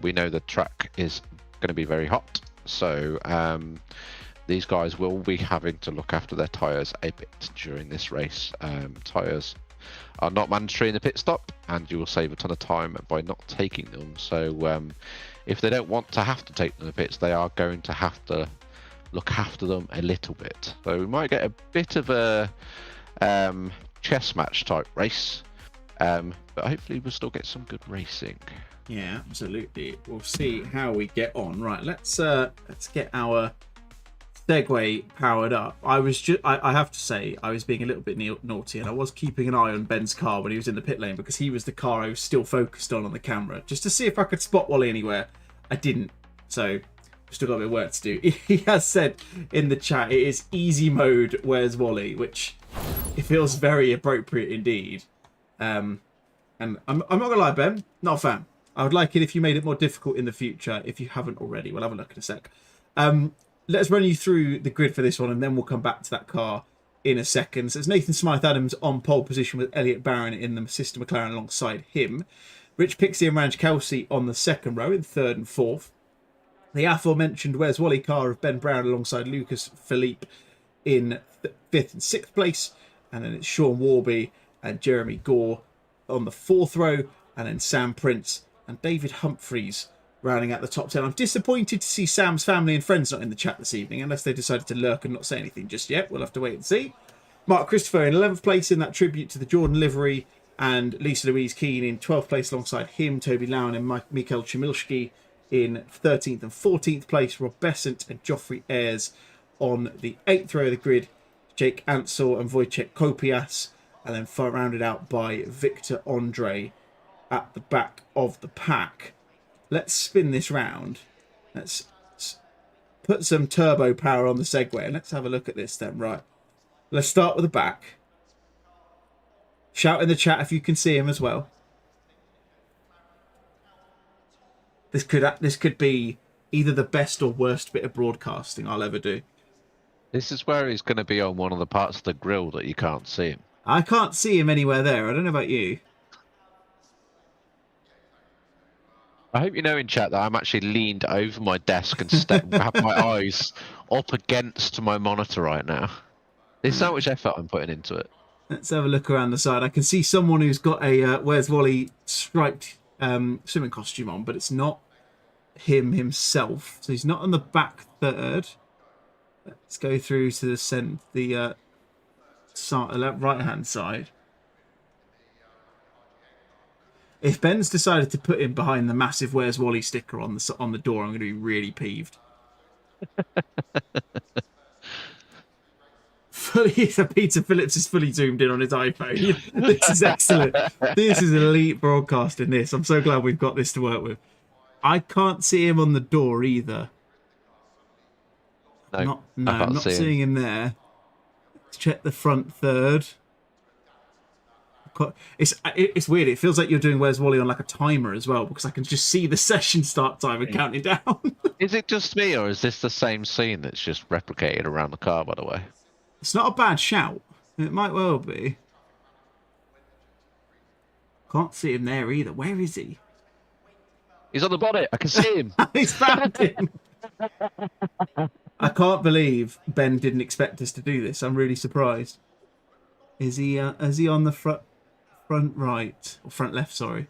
Speaker 5: We know the track is going to be very hot, so these guys will be having to look after their tyres a bit during this race. Tyres are not mandatory in the pit stop, and you will save a ton of time by not taking them. So if they don't want to have to take them to the pits, they are going to have to look after them a little bit. So we might get a bit of a chess match type race, but hopefully we'll still get some good racing.
Speaker 4: Yeah, absolutely. We'll see how we get on. Right, let's get our Segway powered up. I have to say, I was being a little bit naughty, and I was keeping an eye on Ben's car when he was in the pit lane, because he was the car I was still focused on the camera, just to see if I could spot Wally anywhere. I didn't, so we've still got a bit of work to do. He has said in the chat it is easy mode, Where's Wally, which it feels very appropriate indeed. And I'm not gonna lie, Ben, not a fan. I would like it if you made it more difficult in the future, if you haven't already. We'll have a look in a sec. Let's run you through the grid for this one, and then we'll come back to that car in a second. So it's Nathan Smythe-Adams on pole position with Elliot Barron in the sister McLaren alongside him. Rich Pixie and Ranch Kelsey on the second row in third and fourth. The aforementioned Where's Wally car of Ben Brown alongside Lucas Philippe in fifth and sixth place. And then it's Sean Warby and Jeremy Gore on the fourth row. And then Sam Prince and David Humphreys rounding out the top 10. I'm disappointed to see Sam's family and friends not in the chat this evening, unless they decided to lurk and not say anything just yet. We'll have to wait and see. Mark Christopher in 11th place in that tribute to the Jordan livery, and Lisa Louise Keane in 12th place alongside him. Toby Lowen and Mikhail Chmilski in 13th and 14th place. Rob Besant and Joffrey Ayres on the 8th row of the grid. Jake Ansel and Wojciech Kopias, and then rounded out by Victor Andre at the back of the pack. Let's spin this round. Let's put some turbo power on the Segway. And let's have a look at this then. Right. Let's start with the back. Shout in the chat if you can see him as well. This could be either the best or worst bit of broadcasting I'll ever do.
Speaker 5: This is where he's going to be on one of the parts of the grill that you can't see him.
Speaker 4: I can't see him anywhere there. I don't know about you.
Speaker 5: I hope you know in chat that I'm actually leaned over my desk and have my eyes up against my monitor right now. There's so much effort I'm putting into it.
Speaker 4: Let's have a look around the side. I can see someone who's got a Where's Wally striped swimming costume on, but it's not him himself. So he's not on the back third. Let's go through to the right hand side. If Ben's decided to put him behind the massive Where's Wally sticker on the door, I'm going to be really peeved. Peter Phillips is fully zoomed in on his iPhone. This is excellent. This is elite broadcasting. This. I'm so glad we've got this to work with. I can't see him on the door either.
Speaker 5: No,
Speaker 4: I'm not seeing him there. Let's check the front third. It's weird. It feels like you're doing Where's Wally on like a timer as well, because I can just see the session start timer counting down.
Speaker 5: Is it just me, or is this the same scene that's just replicated around the car, by the way?
Speaker 4: It's not a bad shout. It might well be. Can't see him there either. Where is he?
Speaker 5: He's on the bonnet. I can see him.
Speaker 4: He's found him. I can't believe Ben didn't expect us to do this. I'm really surprised. Is he on the front right or front left? Sorry.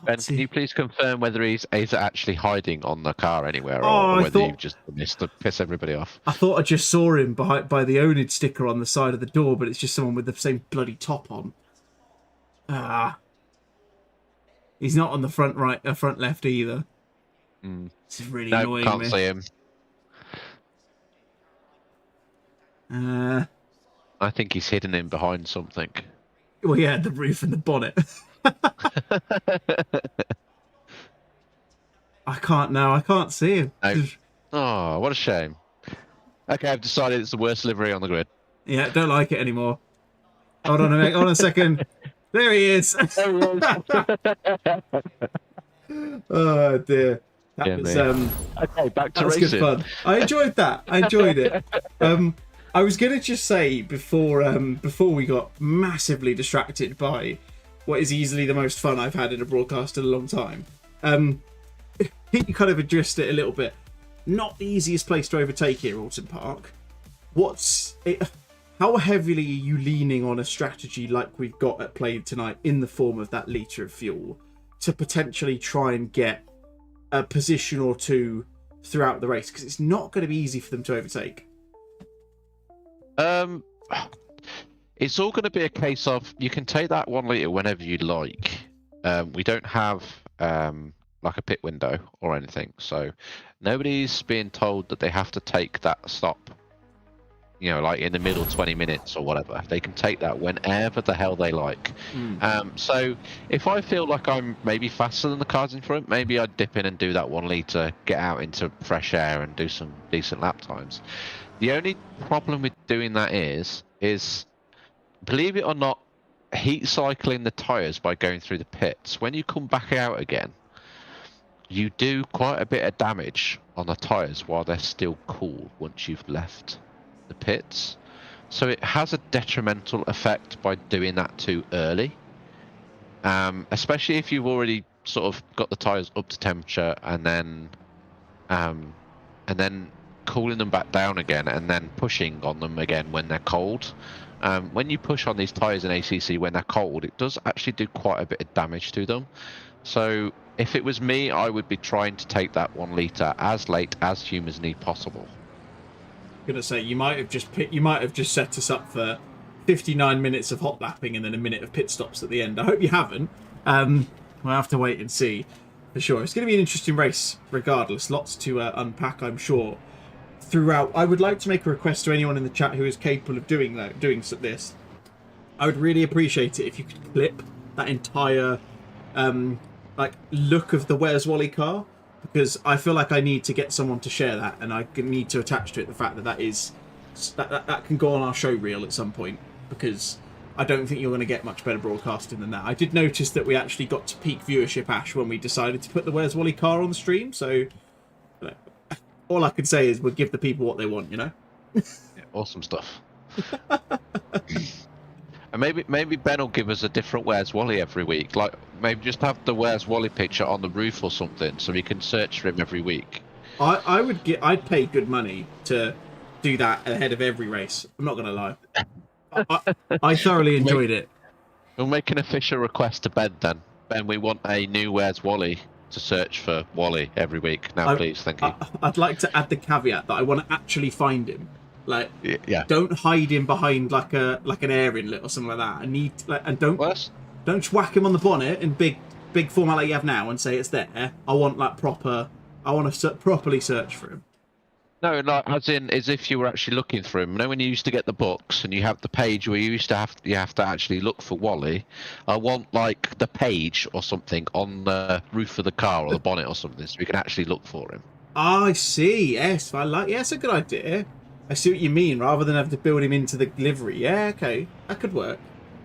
Speaker 5: Ben, can you please confirm whether he's actually hiding on the car anywhere, or whether you've just missed to piss everybody off?
Speaker 4: I thought I just saw him by the owned sticker on the side of the door, but it's just someone with the same bloody top on. He's not on the front right, front left either. This is really annoying.
Speaker 5: Can't see him. I think he's hidden in behind something.
Speaker 4: Well, yeah, the roof and the bonnet. I can't see him.
Speaker 5: No. Oh, what a shame. Okay, I've decided it's the worst livery on the grid.
Speaker 4: Yeah, don't like it anymore. Hold on a second. There he is. Oh dear. That was
Speaker 5: okay, back to
Speaker 4: racing. Good fun. I enjoyed that. I enjoyed it. I was gonna just say before we got massively distracted by what is easily the most fun I've had in a broadcast in a long time. You kind of addressed it a little bit. Not the easiest place to overtake here, Oulton Park. How heavily are you leaning on a strategy like we've got at play tonight in the form of that litre of fuel to potentially try and get a position or two throughout the race? Because it's not going to be easy for them to overtake.
Speaker 5: It's all going to be a case of you can take that 1 litre whenever you like. We don't have like a pit window or anything, so nobody's being told that they have to take that stop, like in the middle 20 minutes or whatever. They can take that whenever the hell they like. So if I feel like I'm maybe faster than the cars in front, maybe I'd dip in and do that 1 litre, get out into fresh air and do some decent lap times. The only problem with doing that is believe it or not, heat cycling the tyres by going through the pits. When you come back out again, you do quite a bit of damage on the tyres while they're still cool once you've left the pits. So it has a detrimental effect by doing that too early. Especially if you've already sort of got the tyres up to temperature and then cooling them back down again and then pushing on them again when they're cold. When you push on these tyres in ACC when they're cold, it does actually do quite a bit of damage to them. So if it was me, I would be trying to take that 1 litre as late as humanly possible.
Speaker 4: I'm gonna say you might have just set us up for 59 minutes of hot lapping and then a minute of pit stops at the end. I hope you haven't. We'll have to wait and see for sure. It's going to be an interesting race regardless. Lots to unpack, I'm sure. Throughout, I would like to make a request to anyone in the chat who is capable of doing this. I would really appreciate it if you could clip that entire look of the Where's Wally car, because I feel like I need to get someone to share that, and I need to attach to it the fact that that can go on our show reel at some point, because I don't think you're going to get much better broadcasting than that. I did notice that we actually got to peak viewership, Ash, when we decided to put the Where's Wally car on the stream, so all I can say is we'll give the people what they want, you know?
Speaker 5: Yeah, awesome stuff. And maybe Ben will give us a different Where's Wally every week. Like, maybe just have the Where's Wally picture on the roof or something, so we can search for him every week.
Speaker 4: I'd pay good money to do that ahead of every race. I'm not going to lie. I thoroughly enjoyed it.
Speaker 5: We'll make an official request to Ben then. Ben, we want a new Where's Wally to search for Wally every week. Now, please, thank you.
Speaker 4: I'd like to add the caveat that I want to actually find him. Like,
Speaker 5: yeah.
Speaker 4: Don't hide him behind like an air inlet or something like that. And don't just whack him on the bonnet in big format like you have now and say it's there. I want to properly search for him.
Speaker 5: No, like as if you were actually looking for him. You know, when you used to get the books and you have the page where you have to actually look for Wally. I want like the page or something on the roof of the car or the bonnet or something, so we can actually look for him.
Speaker 4: I see. Yes, that's a good idea. I see what you mean. Rather than have to build him into the livery. Yeah, okay, that could work.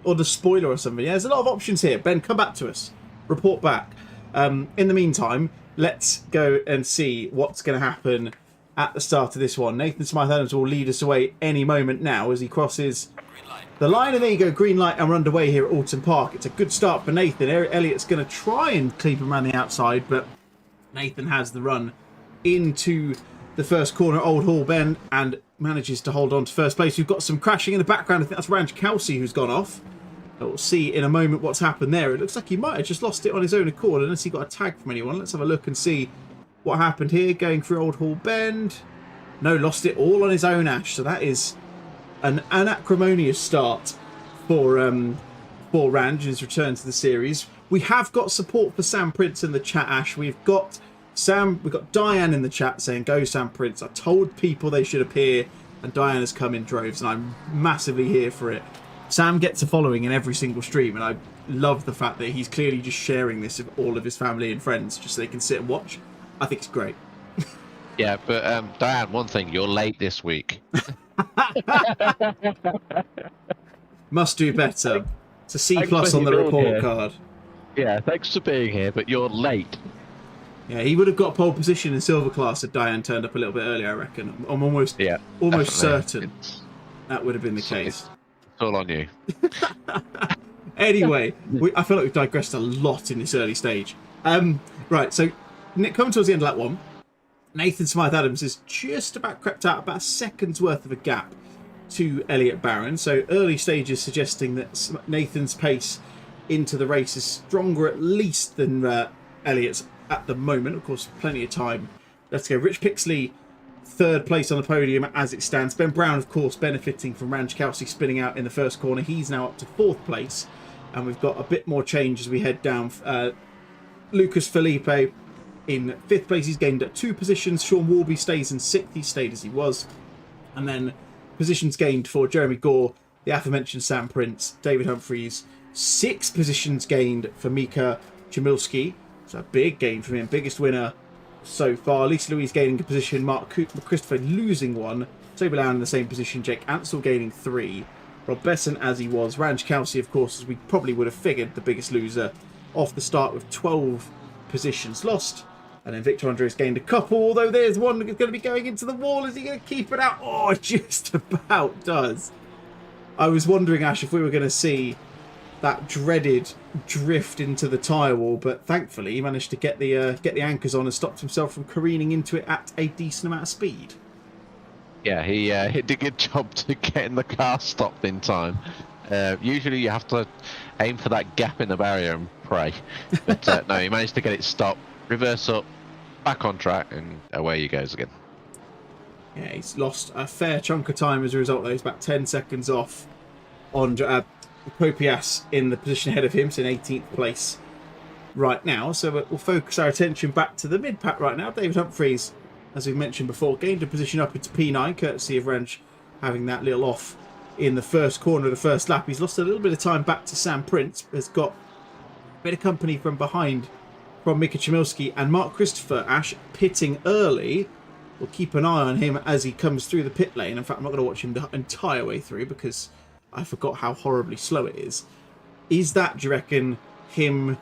Speaker 4: Or the spoiler or something. Yeah, there's a lot of options here. Ben, come back to us. Report back. In the meantime, let's go and see what's going to happen at the start of this one. Nathan Smythe-Adams will lead us away any moment now as he crosses the line. And there you go, green light, and we're underway here at Oulton Park. It's a good start for Nathan. Elliott's going to try and keep him around the outside, but Nathan has the run into the first corner, Old Hall Bend, and manages to hold on to first place. We've got some crashing in the background. I think that's Ranch Kelsey who's gone off. We'll see in a moment what's happened there. It looks like he might have just lost it on his own accord, unless he got a tag from anyone. Let's have a look and see what happened here. Going through Old Hall Bend. No, lost it all on his own, Ash. So that is an acrimonious start for Ranch in his return to the series. We have got support for Sam Prince in the chat, Ash. We've got Diane in the chat saying, go Sam Prince. I told people they should appear, and Diane has come in droves, and I'm massively here for it. Sam gets a following in every single stream, and I love the fact that he's clearly just sharing this with all of his family and friends just so they can sit and watch. I think it's great.
Speaker 5: Yeah, but Diane, one thing, you're late this week.
Speaker 4: Must do better. It's a C+ on the report card.
Speaker 5: Yeah, thanks for being here, but you're late.
Speaker 4: Yeah, he would have got pole position in silver class if Diane turned up a little bit earlier, I reckon. I'm almost certain that would have been the case.
Speaker 5: It's all on you.
Speaker 4: Anyway, I feel like we've digressed a lot in this early stage. Right, so coming towards the end of that one, Nathan Smythe-Adams has just about crept out about a second's worth of a gap to Elliott Barron. So early stages suggesting that Nathan's pace into the race is stronger at least than Elliott's at the moment. Of course, plenty of time. Let's go. Rich Pixley, third place on the podium as it stands. Ben Brown, of course, benefiting from Ranch Kelsey spinning out in the first corner. He's now up to fourth place. And we've got a bit more change as we head down. Lucas Felipe in fifth place. He's gained 2 positions. Sean Warby stays in sixth. He stayed as he was. And then positions gained for Jeremy Gore, the aforementioned Sam Prince, David Humphreys. 6 positions gained for Mika Chmielewski. So a big gain from him. Biggest winner so far. Lisa Louise gaining a position. Mark Christopher losing 1. Toby Lown in the same position. Jake Ansell gaining 3. Rob Besson as he was. Ranch Kelsey, of course, as we probably would have figured, the biggest loser off the start with 12 positions lost. And then Victor Andres gained a couple, although there's one that's going to be going into the wall. Is he going to keep it out? Oh, just about does. I was wondering, Ash, if we were going to see that dreaded drift into the tyre wall, but thankfully he managed to get the anchors on and stopped himself from careening into it at a decent amount of speed.
Speaker 5: Yeah, he did a good job to getting the car stopped in time. Usually you have to aim for that gap in the barrier and pray, but no, he managed to get it stopped, reverse up, back on track, and away he goes again.
Speaker 4: Yeah, he's lost a fair chunk of time as a result though. He's about 10 seconds off on Popias in the position ahead of him, so in 18th place right now. So we'll focus our attention back to the mid-pack right now. David Humphreys, as we've mentioned before, gained a position up into P9, courtesy of Ranch having that little off in the first corner of the first lap. He's lost a little bit of time back to Sam Prince, has got a bit of company from behind from Mika Chmielewski and Mark Christopher. Ash pitting early. We'll keep an eye on him as he comes through the pit lane. In fact, I'm not going to watch him the entire way through because I forgot how horribly slow it is. Is that, do you reckon, him...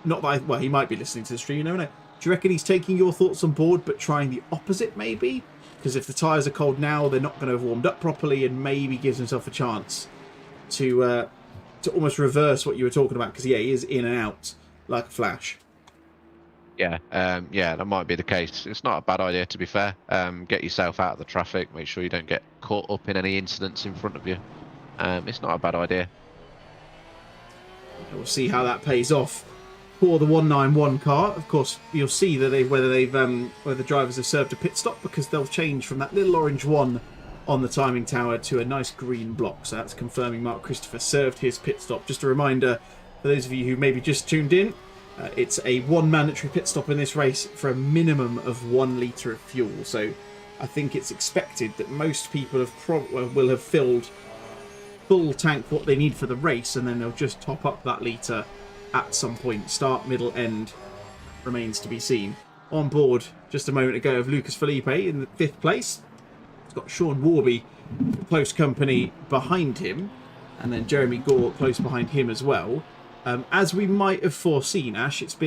Speaker 4: Not that well, he might be listening to the stream, you never know. Do you reckon he's taking your thoughts on board but trying the opposite maybe? Because if the tyres are cold now, they're not going to have warmed up properly, and maybe gives himself a chance to almost reverse what you were talking about, because, yeah, he is in and out like a flash.
Speaker 5: Yeah, yeah, that might be the case. It's not a bad idea, to be fair. Get yourself out of the traffic. Make sure you don't get caught up in any incidents in front of you. It's not a bad idea.
Speaker 4: We'll see how that pays off for the 191 car. Of course, you'll see that whether the drivers have served a pit stop, because they'll change from that little orange one on the timing tower to a nice green block. So that's confirming Mark Christopher served his pit stop. Just a reminder for those of you who maybe just tuned in, it's a one mandatory pit stop in this race for a minimum of 1 litre of fuel. So I think it's expected that most people will have filled full tank what they need for the race, and then they'll just top up that litre at some point. Start, middle, end remains to be seen. On board just a moment ago of Lucas Felipe in the 5th place. He's got Sean Warby, close company behind him, and then Jeremy Gore close behind him as well. As we might have foreseen, Ash, there's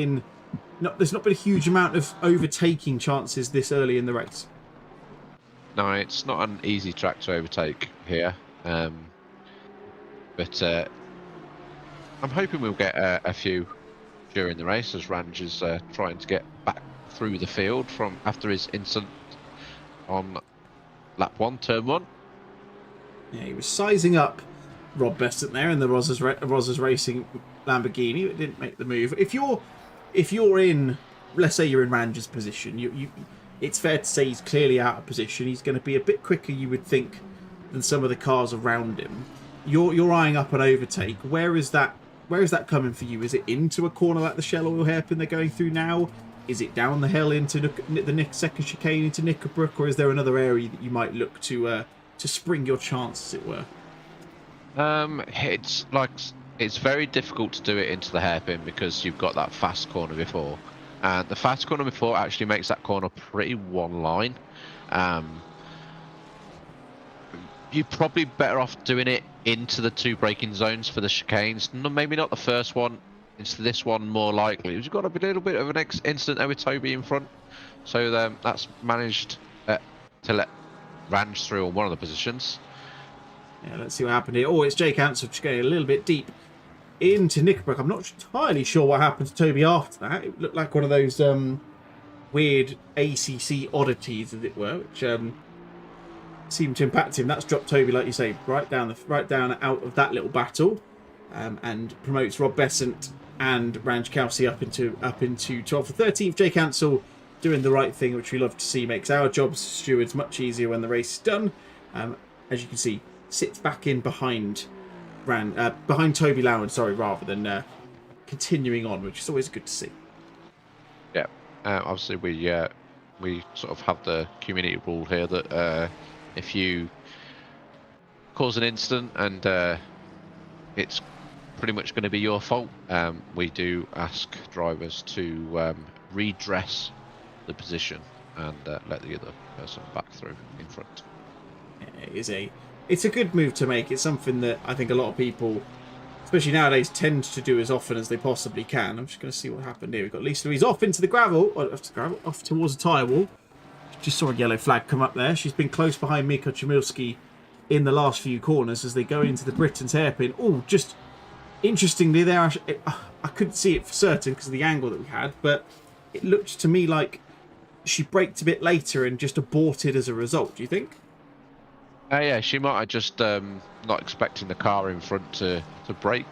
Speaker 4: not been a huge amount of overtaking chances this early in the race.
Speaker 5: No, it's not an easy track to overtake here. But I'm hoping we'll get a few during the race, as Range is trying to get back through the field from after his incident on lap 1, turn 1.
Speaker 4: Yeah, he was sizing up Rob Besant there in the Rosas Racing Lamborghini, but didn't make the move. If you're in, let's say you're in Range's position, it's fair to say he's clearly out of position. He's going to be a bit quicker, you would think, than some of the cars around him. You're eyeing up an overtake. Where is that coming for you? Is it into a corner like the Shell Oil hairpin they're going through now? Is it down the hill into the second chicane into Knickerbrook, or is there another area that you might look to spring your chance, as it were?
Speaker 5: It's very difficult to do it into the hairpin because you've got that fast corner before, and the fast corner before actually makes that corner pretty one line. You're probably better off doing it into the 2 braking zones for the chicanes. Maybe not the first one, into this one more likely. You've got a little bit of an incident there with Toby in front, so that's managed to let Range through on one of the positions.
Speaker 4: Yeah, let's see what happened here. Oh, it's Jake Ansel just going a little bit deep into Knickerbrook. I'm not entirely sure what happened to Toby after that. It looked like one of those weird ACC oddities, as it were, which seemed to impact him. That's dropped Toby, like you say, right down out of that little battle, and promotes Rob Besant and Range Kelsey up into 12th to 13th. Jake Ansel doing the right thing, which we love to see. Makes our jobs as stewards much easier when the race is done. As you can see, sits back in behind Toby Lowen, rather than continuing on, which is always good to see.
Speaker 5: Yeah, obviously we sort of have the community rule here that if you cause an incident and it's pretty much going to be your fault, we do ask drivers to redress the position and let the other person back through in front.
Speaker 4: It's a good move to make. It's something that I think a lot of people, especially nowadays, tend to do as often as they possibly can. I'm just going to see what happened here. We've got Lisa Louise off into the gravel, off towards the tyre wall. Just saw a yellow flag come up there. She's been close behind Mika Chmielewski in the last few corners as they go into the Britain's hairpin. Oh, just interestingly there, I couldn't see it for certain because of the angle that we had, but it looked to me like she braked a bit later and just aborted as a result. Do you think?
Speaker 5: Yeah, she might have just not expecting the car in front to brake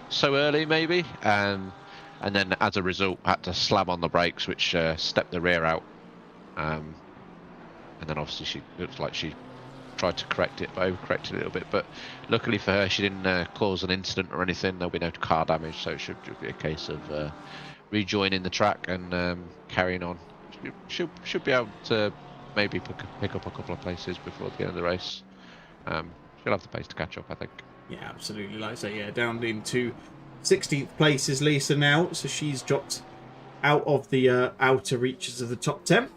Speaker 5: so early, maybe, and then as a result had to slam on the brakes, which stepped the rear out. And then obviously she looks like she tried to correct it, but overcorrected a little bit. But luckily for her, she didn't cause an incident or anything. There'll be no car damage, so it should be a case of rejoining the track and carrying on. Should be able to maybe pick up a couple of places before the end of the race. She'll have the pace to catch up, I think.
Speaker 4: Yeah, absolutely. Like I say, yeah, down into 16th place is Lisa now, so she's dropped out of the outer reaches of the top 10.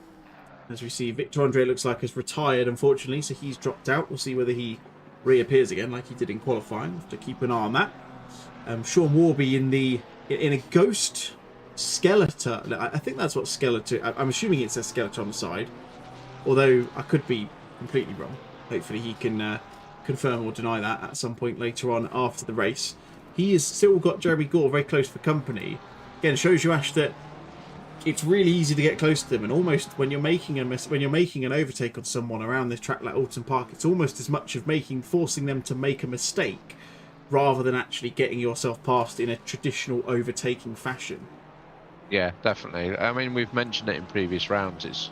Speaker 4: As we see, Victor Andre looks like has retired, unfortunately, so he's dropped out. We'll see whether he reappears again like he did in qualifying. We'll have to keep an eye on that. Sean Warby in a ghost skeleton. I think that's what skeleton. I'm assuming it says skeleton on the side, although I could be completely wrong. Hopefully he can confirm or deny that at some point later on after the race. He has still got Jeremy Gore very close for company. Again, shows you, Ash, that it's really easy to get close to them, and almost when you're making an overtake on someone around this track like Oulton Park, it's almost as much of forcing them to make a mistake rather than actually getting yourself past in a traditional overtaking fashion.
Speaker 5: Yeah, definitely. I mean, we've mentioned it in previous rounds.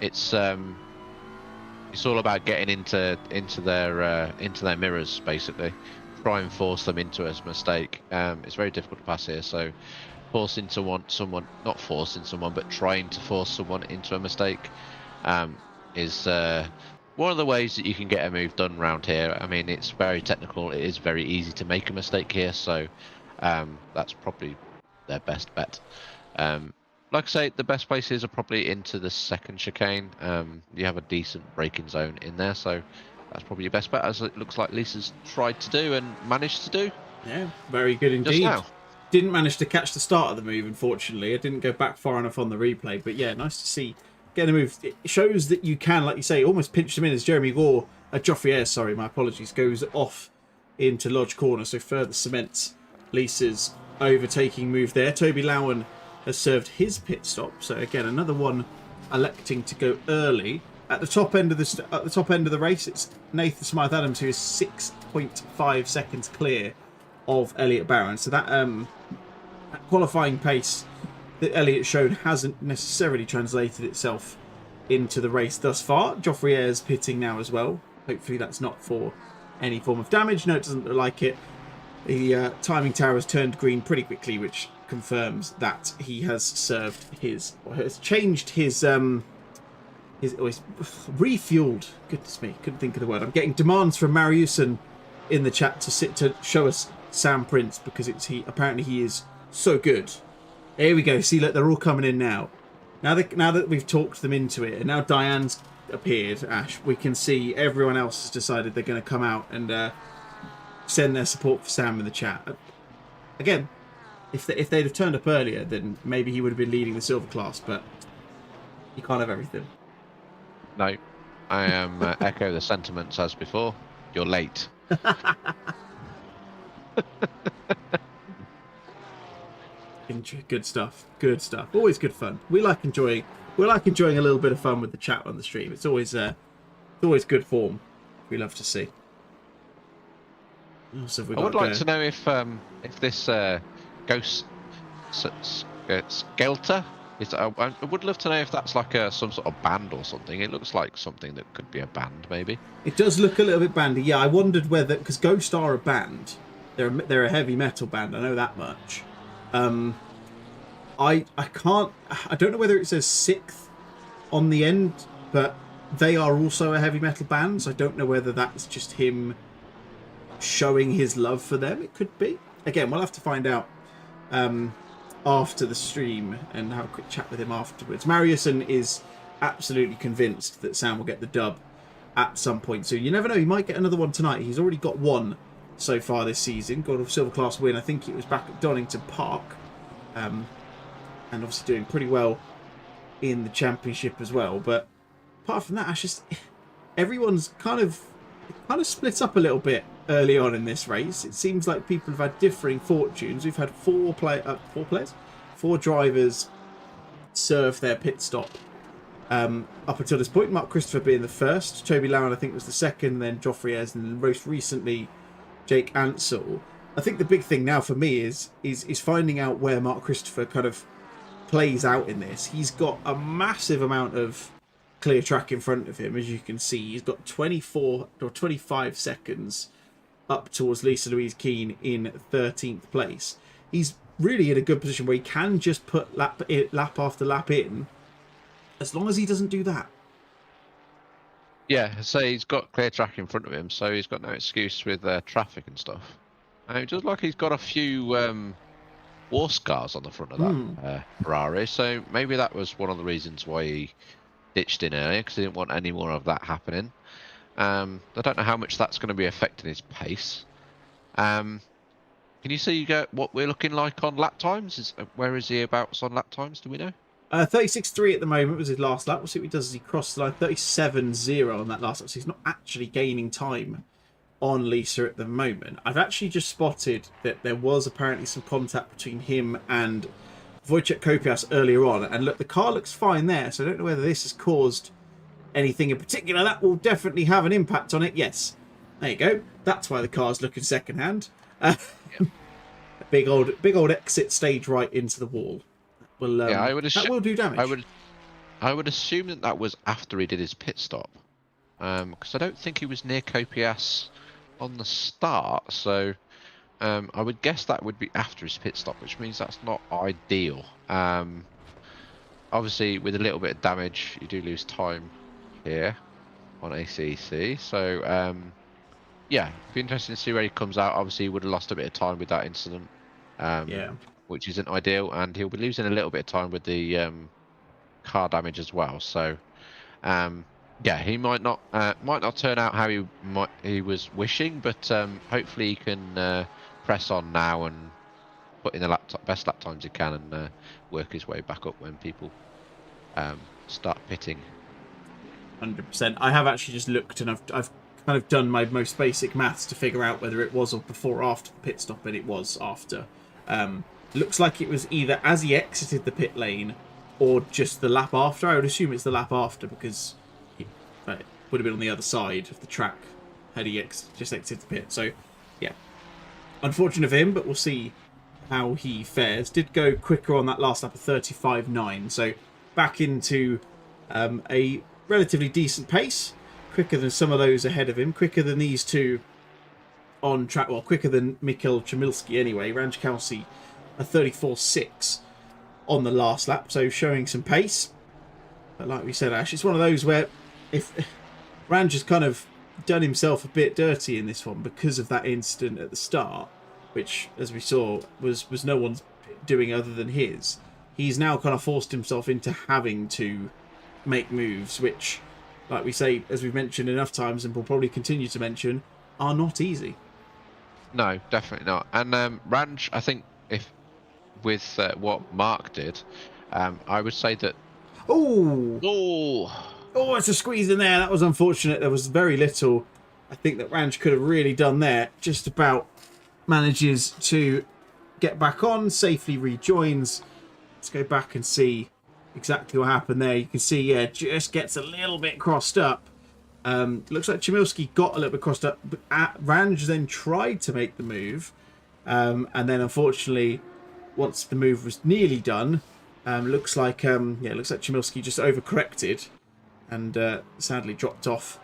Speaker 5: It's all about getting into their mirrors, basically. Try and force them into a mistake. It's very difficult to pass here, so trying to force someone into a mistake is one of the ways that you can get a move done around here. I mean, it's very technical. It is very easy to make a mistake here, so that's probably their best bet. Like I say, the best places are probably into the second chicane. You have a decent braking zone in there, so that's probably your best bet, as it looks like Lisa's tried to do and managed to do.
Speaker 4: Yeah, very good indeed.
Speaker 5: Just now.
Speaker 4: Didn't manage to catch the start of the move, unfortunately. I didn't go back far enough on the replay, but yeah, nice to see getting a move. It shows that you can, like you say, almost pinch them in as Jeremy Gore, Joffrey Ayres, sorry, my apologies, goes off into Lodge Corner, so further cements Lisa's overtaking move there. Toby Lowen has served his pit stop, so again, another one electing to go early. At the top end of the race, it's Nathan Smythe Adams, who is 6.5 seconds clear of Elliot Barron. So that qualifying pace that Elliot showed hasn't necessarily translated itself into the race thus far. Joffrey Ayres pitting now as well. Hopefully that's not for any form of damage. No, it doesn't look like it. The timing tower has turned green pretty quickly, which confirms that he has changed his refueled. Goodness me, couldn't think of the word. I'm getting demands from Mariuson in the chat to show us Sam Prince, because apparently he is so good. Here we go. See, look, they're all coming in now. Now that we've talked them into it, and now Diane's appeared, Ash, we can see everyone else has decided they're going to come out and send their support for Sam in the chat. Again, if they'd have turned up earlier, then maybe he would have been leading the silver class, but you can't have everything.
Speaker 5: No, I am echo the sentiments as before. You're late.
Speaker 4: Good stuff. Good stuff. Always good fun. We like enjoying a little bit of fun with the chat on the stream. It's always good form. We love to see.
Speaker 5: I would like to know if this Ghost Skelter is. I would love to know if that's like some sort of band or something. It looks like something that could be a band, maybe.
Speaker 4: It does look a little bit bandy. Yeah, I wondered whether, because Ghost are a band, they're a heavy metal band. I know that much. I don't know whether it says 6th on the end, but they are also a heavy metal band, so I don't know whether that's just him showing his love for them. It could be. Again, we'll have to find out after the stream and have a quick chat with him afterwards. Mariuson is absolutely convinced that Sam will get the dub at some point, so you never know, he might get another one tonight. He's already got one so far this season, got a silver class win. I think it was back at Donington Park, and obviously doing pretty well in the championship as well. But apart from that, everyone's kind of split up a little bit early on in this race. It seems like people have had differing fortunes. We've had four drivers serve their pit stop up until this point. Mark Christopher being the first, Toby Lowen I think was the second, then Joffrey Ayres, and then most recently Jake Ansell. I think the big thing now for me is finding out where Mark Christopher kind of plays out in this. He's got a massive amount of clear track in front of him, as you can see. He's got 24 or 25 seconds up towards Lisa Louise Keane in 13th place. He's really in a good position where he can just put lap after lap in, as long as he doesn't do that.
Speaker 5: Yeah, so he's got clear track in front of him, so he's got no excuse with traffic and stuff. It does look like he's got a few war scars on the front of that Ferrari. So maybe that was one of the reasons why he ditched in earlier, because he didn't want any more of that happening. I don't know how much that's going to be affecting his pace. Can you see what we're looking like on lap times? Where is he abouts on lap times? Do we know?
Speaker 4: 36.3 at the moment was his last lap. We'll see what he does as he crosses the line. 37.0 on that last lap. So he's not actually gaining time on Lisa at the moment. I've actually just spotted that there was apparently some contact between him and Wojciech Kopias earlier on. And look, the car looks fine there. So I don't know whether this has caused anything in particular. That will definitely have an impact on it. Yes. There you go. That's why the car's looking second hand. Big old exit stage right into the wall. Well, that will do damage.
Speaker 5: I would assume that was after he did his pit stop, because I don't think he was near Kopias on the start. So I would guess that would be after his pit stop, which means that's not ideal. Obviously, with a little bit of damage, you do lose time here on ACC. So yeah, it'd be interesting to see where he comes out. Obviously, he would have lost a bit of time with that incident. Which isn't ideal, and he'll be losing a little bit of time with the car damage as well. So, yeah, he might not turn out how he was wishing, but hopefully he can press on now and put in the best lap times he can and work his way back up when people start pitting.
Speaker 4: 100%. I have actually just looked, and I've kind of done my most basic maths to figure out whether it was before or after the pit stop, and it was after. Looks like it was either as he exited the pit lane or just the lap after. I would assume it's the lap after, because it would have been on the other side of the track had he just exited the pit. So, yeah. Unfortunate for him, but we'll see how he fares. Did go quicker on that last lap of 35.9. So, back into a relatively decent pace. Quicker than some of those ahead of him. Quicker than these two on track. Well, quicker than Mikhail Chmielewski anyway. Ranczkowski a 34.6 on the last lap, so showing some pace. But like we said, Ash, it's one of those where if Ranj has kind of done himself a bit dirty in this one because of that incident at the start, which, as we saw, was no one's doing other than his. He's now kind of forced himself into having to make moves, which, like we say, as we've mentioned enough times and will probably continue to mention, are not easy.
Speaker 5: No, definitely not. And Ranj, I think, if with what Mark did, I would say that. Oh, it's a squeeze in there.
Speaker 4: That was unfortunate. There was very little I think that Ranj could have really done there. Just about manages to get back on, safely rejoins. Let's go back and see exactly what happened there. You can see, yeah, just gets a little bit crossed up. Looks like Chmielewski got a little bit crossed up, but Ranj then tried to make the move. And then unfortunately, once the move was nearly done, looks like Chmielewski just overcorrected and sadly dropped off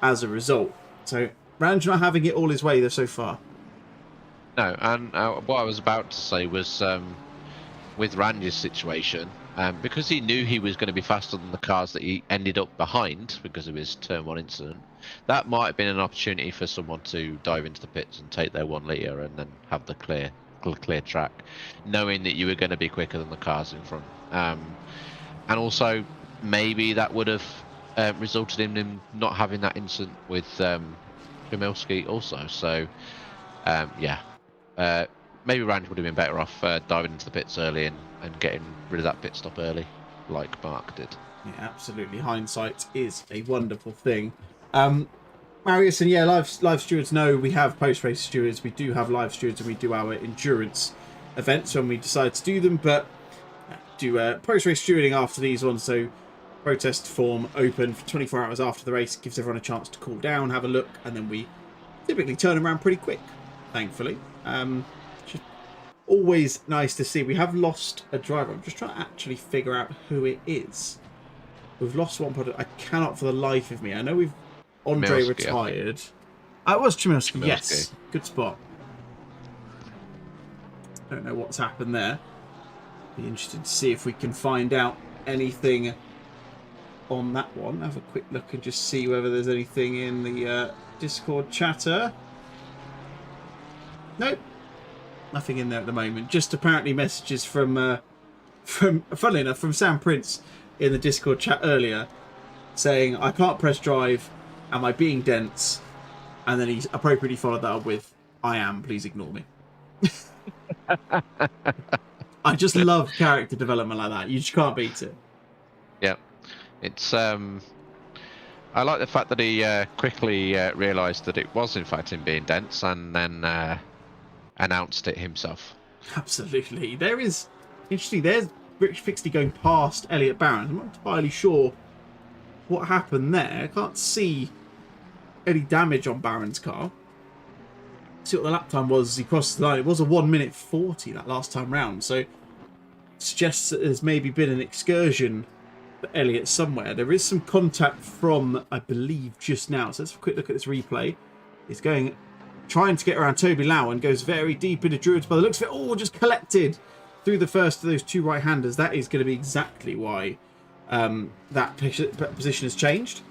Speaker 4: as a result. So Ranj not having it all his way there so far.
Speaker 5: No, and what I was about to say was with Ranj's situation, because he knew he was going to be faster than the cars that he ended up behind because of his turn 1 incident, that might have been an opportunity for someone to dive into the pits and take their 1 litre and then have the clear track, knowing that you were going to be quicker than the cars in front. And also, maybe that would have resulted in him not having that incident with Chmielewski also. So, maybe Ranj would have been better off diving into the pits early and getting rid of that pit stop early, like Mark did.
Speaker 4: Yeah, absolutely. Hindsight is a wonderful thing. Marius, and yeah, live stewards know we have post-race stewards. We do have live stewards, and we do our endurance events when we decide to do them, but do post-race stewarding after these ones. So protest form open for 24 hours after the race, gives everyone a chance to cool down, have a look, and then we typically turn around pretty quick, thankfully. Just always nice to see. We have lost a driver. I'm just trying to actually figure out who it is. We've lost one product. I cannot for the life of me. I know we've Andre
Speaker 5: Chmielewski,
Speaker 4: retired. It was Chmielewski. Yes, good spot. Don't know what's happened there. Be interested to see if we can find out anything on that one. Have a quick look and just see whether there's anything in the Discord chatter. Nope. Nothing in there at the moment. Just apparently messages from funnily enough, from Sam Prince in the Discord chat earlier, saying, I can't press drive. Am I being dense? And then he's appropriately followed that up with, I am. Please ignore me. I just love character development like that. You just can't beat it.
Speaker 5: Yeah. It's I like the fact that he quickly realised that it was in fact him being dense, and then announced it himself.
Speaker 4: Absolutely. There is interesting. There's Rich Fixley going past Elliot Barron. I'm not entirely sure what happened there. I can't see any damage on Barron's car. See what the lap time was as he crossed the line. It was a 1:40 that last time round, so it suggests that there's maybe been an excursion for Elliot somewhere. There is some contact from, I believe, just now. So let's have a quick look at this replay. He's trying to get around Toby Lowen, goes very deep into Druids by the looks of it. Oh, just collected through the first of those two right-handers. That is going to be exactly why that position has changed.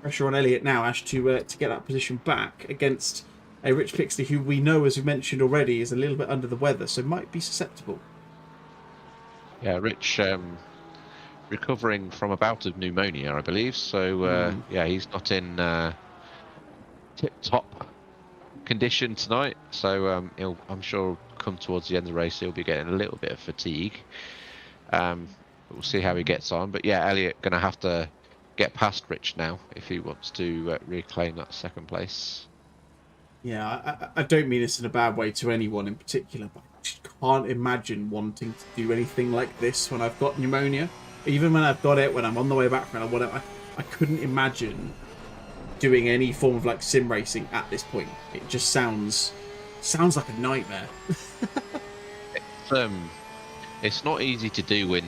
Speaker 4: Pressure on Elliot now, Ash, to get that position back against a Rich Pixley who we know, as we mentioned already, is a little bit under the weather, so might be susceptible.
Speaker 5: Yeah, Rich recovering from a bout of pneumonia, I believe. So yeah, he's not in tip-top condition tonight. So I'm sure come towards the end of the race he'll be getting a little bit of fatigue. We'll see how he gets on. But yeah, Elliot going to have to get past Rich now if he wants to reclaim that second place.
Speaker 4: Yeah, I don't mean this in a bad way to anyone in particular, but I just can't imagine wanting to do anything like this when I've got pneumonia. Even when I've got it, when I'm on the way back from it, whatever, I couldn't imagine doing any form of like sim racing at this point. It just sounds like a nightmare.
Speaker 5: It's not easy to do when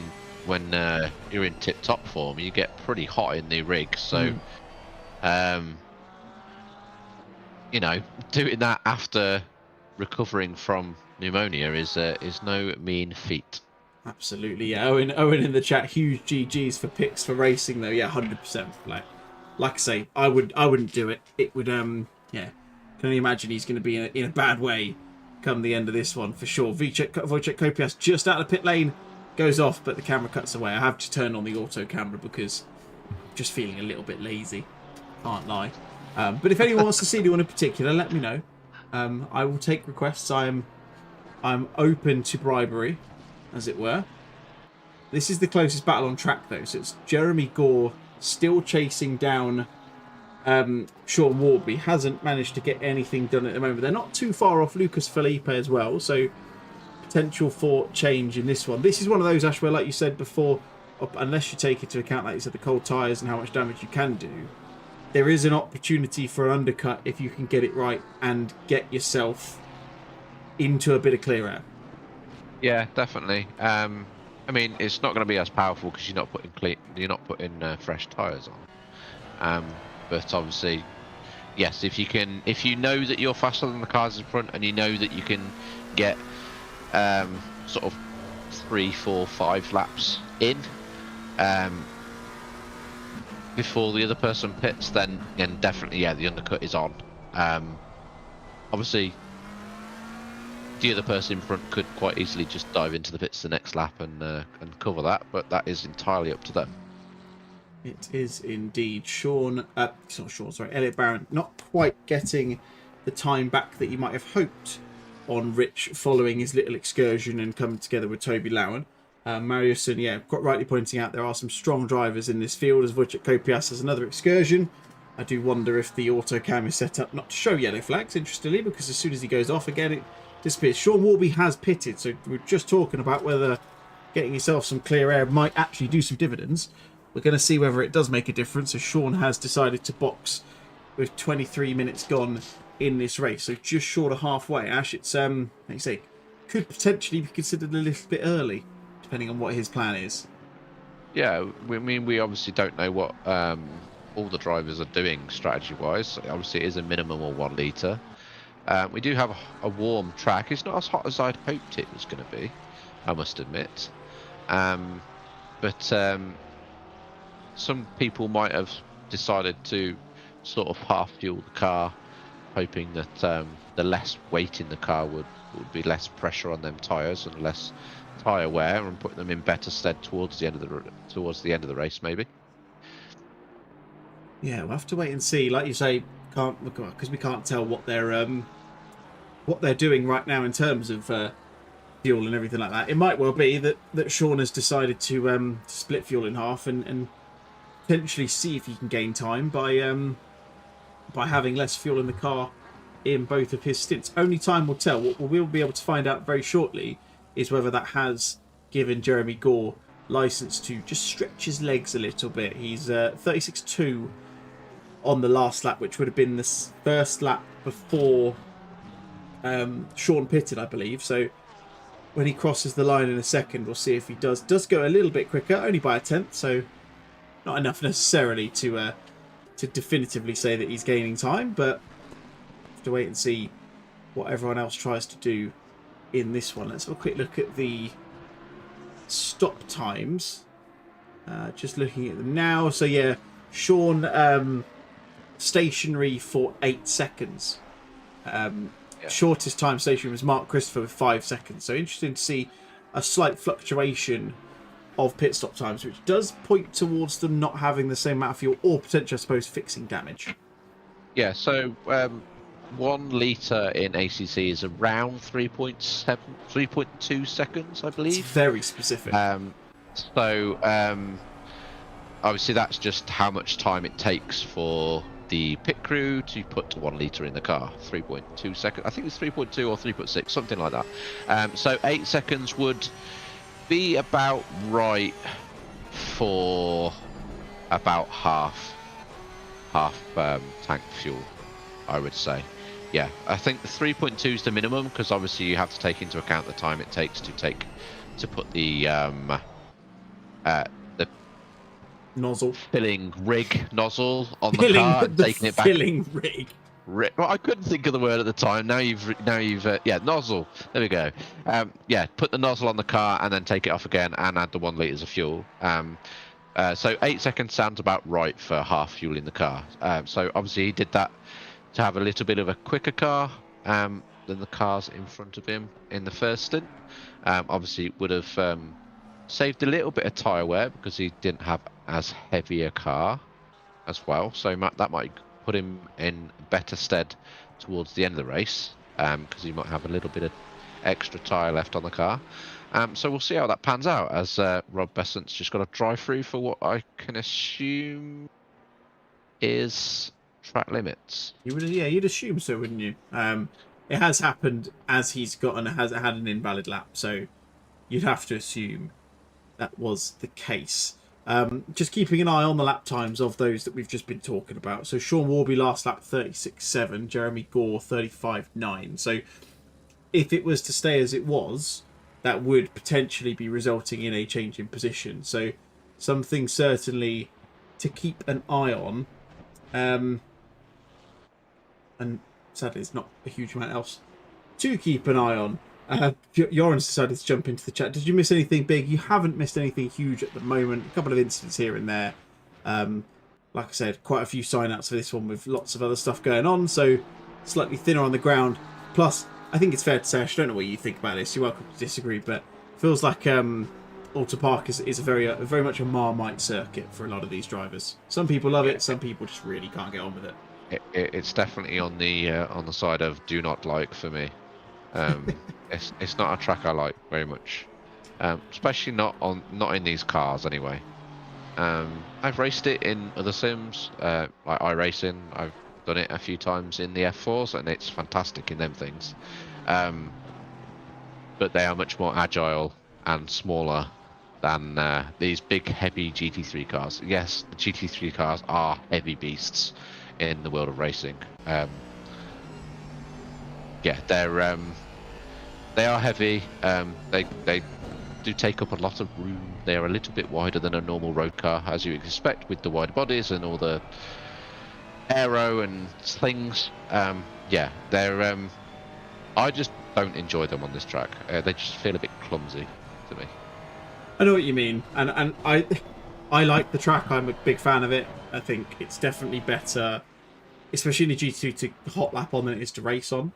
Speaker 5: you're in tip-top form. You get pretty hot in the rig, so you know, doing that after recovering from pneumonia is no mean feat. Absolutely,
Speaker 4: yeah. Owen in the chat, huge GGs for picks for racing though. Yeah, 100%. Like I say, I wouldn't do it. It would yeah. Can only imagine he's going to be in a bad way come the end of this one for sure. Wojciech Kopias just out of the pit lane goes off, but the camera cuts away. I have to turn on the auto camera because I'm just feeling a little bit lazy. Can't lie. But if anyone wants to see anyone in particular, let me know. I will take requests. I'm open to bribery, as it were. This is the closest battle on track, though. So it's Jeremy Gore still chasing down Sean Warby. Hasn't managed to get anything done at the moment. They're not too far off Lucas Felipe as well. So potential for change in this one. This is one of those, Ash, where, like you said before, unless you take into account, like you said, the cold tyres and how much damage you can do, there is an opportunity for an undercut if you can get it right and get yourself into a bit of clear air.
Speaker 5: Yeah, definitely. I mean, it's not going to be as powerful because you're not putting fresh tyres on. But obviously, yes, if you know that you're faster than the cars in front and you know that you can get sort of 3, 4, 5 laps in before the other person pits, then definitely, yeah, the undercut is on. Obviously, the other person in front could quite easily just dive into the pits the next lap and cover that, but that is entirely up to them.
Speaker 4: It is indeed. Elliot Barron not quite getting the time back that you might have hoped on Rich following his little excursion and coming together with Toby Lowen. Mariuson, yeah, quite rightly pointing out there are some strong drivers in this field, as Wojciech Kopias has another excursion. I do wonder if the auto cam is set up not to show yellow flags, interestingly, because as soon as he goes off again, it disappears. Sean Warby has pitted, so we're just talking about whether getting yourself some clear air might actually do some dividends. We're going to see whether it does make a difference, as Sean has decided to box with 23 minutes gone in this race, so just short of halfway. Ash, it's like you say, could potentially be considered a little bit early, depending on what his plan is.
Speaker 5: Yeah, we obviously don't know what all the drivers are doing strategy-wise. Obviously, it is a minimum of 1 litre. We do have a warm track. It's not as hot as I'd hoped it was going to be, I must admit. But some people might have decided to sort of half fuel the car hoping that the less weight in the car would be less pressure on them tyres and less tyre wear, and put them in better stead towards the end of the race, maybe.
Speaker 4: Yeah, we'll have to wait and see. Like you say, because we can't tell what they're doing right now in terms of fuel and everything like that. It might well be that Sean has decided to split fuel in half and potentially see if he can gain time by having less fuel in the car in both of his stints. Only time will tell. What we'll be able to find out very shortly is whether that has given Jeremy Gore license to just stretch his legs a little bit. He's 36.2 on the last lap, which would have been the first lap before Sean pitted, I believe. So when he crosses the line in a second, we'll see if he does go a little bit quicker, only by a tenth, so not enough necessarily to definitively say that he's gaining time, but have to wait and see what everyone else tries to do in this one. Let's have a quick look at the stop times. Just looking at them now. So yeah, Sean stationary for 8 seconds. Shortest time stationary was Mark Christopher with 5 seconds. So interesting to see a slight fluctuation of pit stop times, which does point towards them not having the same amount of fuel, or potentially, I suppose, fixing damage.
Speaker 5: Yeah, so 1 litre in ACC is around 3.2 seconds, I believe.
Speaker 4: It's very specific.
Speaker 5: Obviously that's just how much time it takes for the pit crew to put 1 litre in the car. 3.2 seconds. I think it's 3.2 or 3.6, something like that. So 8 seconds would be about right for about half tank fuel, I would say. Yeah, I think the 3.2 is the minimum, because obviously you have to take into account the time it takes to put the
Speaker 4: nozzle
Speaker 5: filling rig nozzle on the car and taking it back.
Speaker 4: Filling rig.
Speaker 5: Well, I couldn't think of the word at the time. Now you've yeah, nozzle. There we go. Yeah, put the nozzle on the car and then take it off again and add the 1 litre of fuel. So 8 seconds sounds about right for half fuel in the car. So obviously he did that to have a little bit of a quicker car than the cars in front of him in the first stint. Obviously it would have saved a little bit of tyre wear because he didn't have as heavy a car as well. So that might put him in better stead towards the end of the race, because he might have a little bit of extra tyre left on the car. So we'll see how that pans out, as Rob Besant's just got to drive through for what I can assume is track limits.
Speaker 4: You'd assume so, wouldn't you? It has happened as he's had an invalid lap, so you'd have to assume that was the case. Just keeping an eye on the lap times of those that we've just been talking about. So Sean Warby last lap 36.7, Jeremy Gore 35.9. So if it was to stay as it was, that would potentially be resulting in a change in position. So something certainly to keep an eye on. And sadly, there's not a huge amount else to keep an eye on. Joran's decided to jump into the chat. Did you miss anything big? You haven't missed anything huge at the moment. A couple of incidents here and there. Like I said, quite a few sign-outs for this one with lots of other stuff going on. So slightly thinner on the ground. Plus, I think it's fair to say, I don't know what you think about this. You're welcome to disagree, but it feels like Oulton Park is very much a Marmite circuit for a lot of these drivers. Some people love it. Some people just really can't get on with it.
Speaker 5: It's definitely on the side of do not like for me. It's not a track I like very much, especially not in these cars anyway. I've raced it in other sims, like iRacing. I've done it a few times in the F4s, and it's fantastic in them things. But they are much more agile and smaller than these big, heavy GT3 cars. Yes, the GT3 cars are heavy beasts in the world of racing. Yeah, they are heavy. They do take up a lot of room. They are a little bit wider than a normal road car, as you expect, with the wide bodies and all the aero and things. Yeah, they're. I just don't enjoy them on this track. They just feel a bit clumsy to me.
Speaker 4: I know what you mean, and I like the track. I'm a big fan of it. I think it's definitely better especially in the GT2, to hot lap on than it is to race on.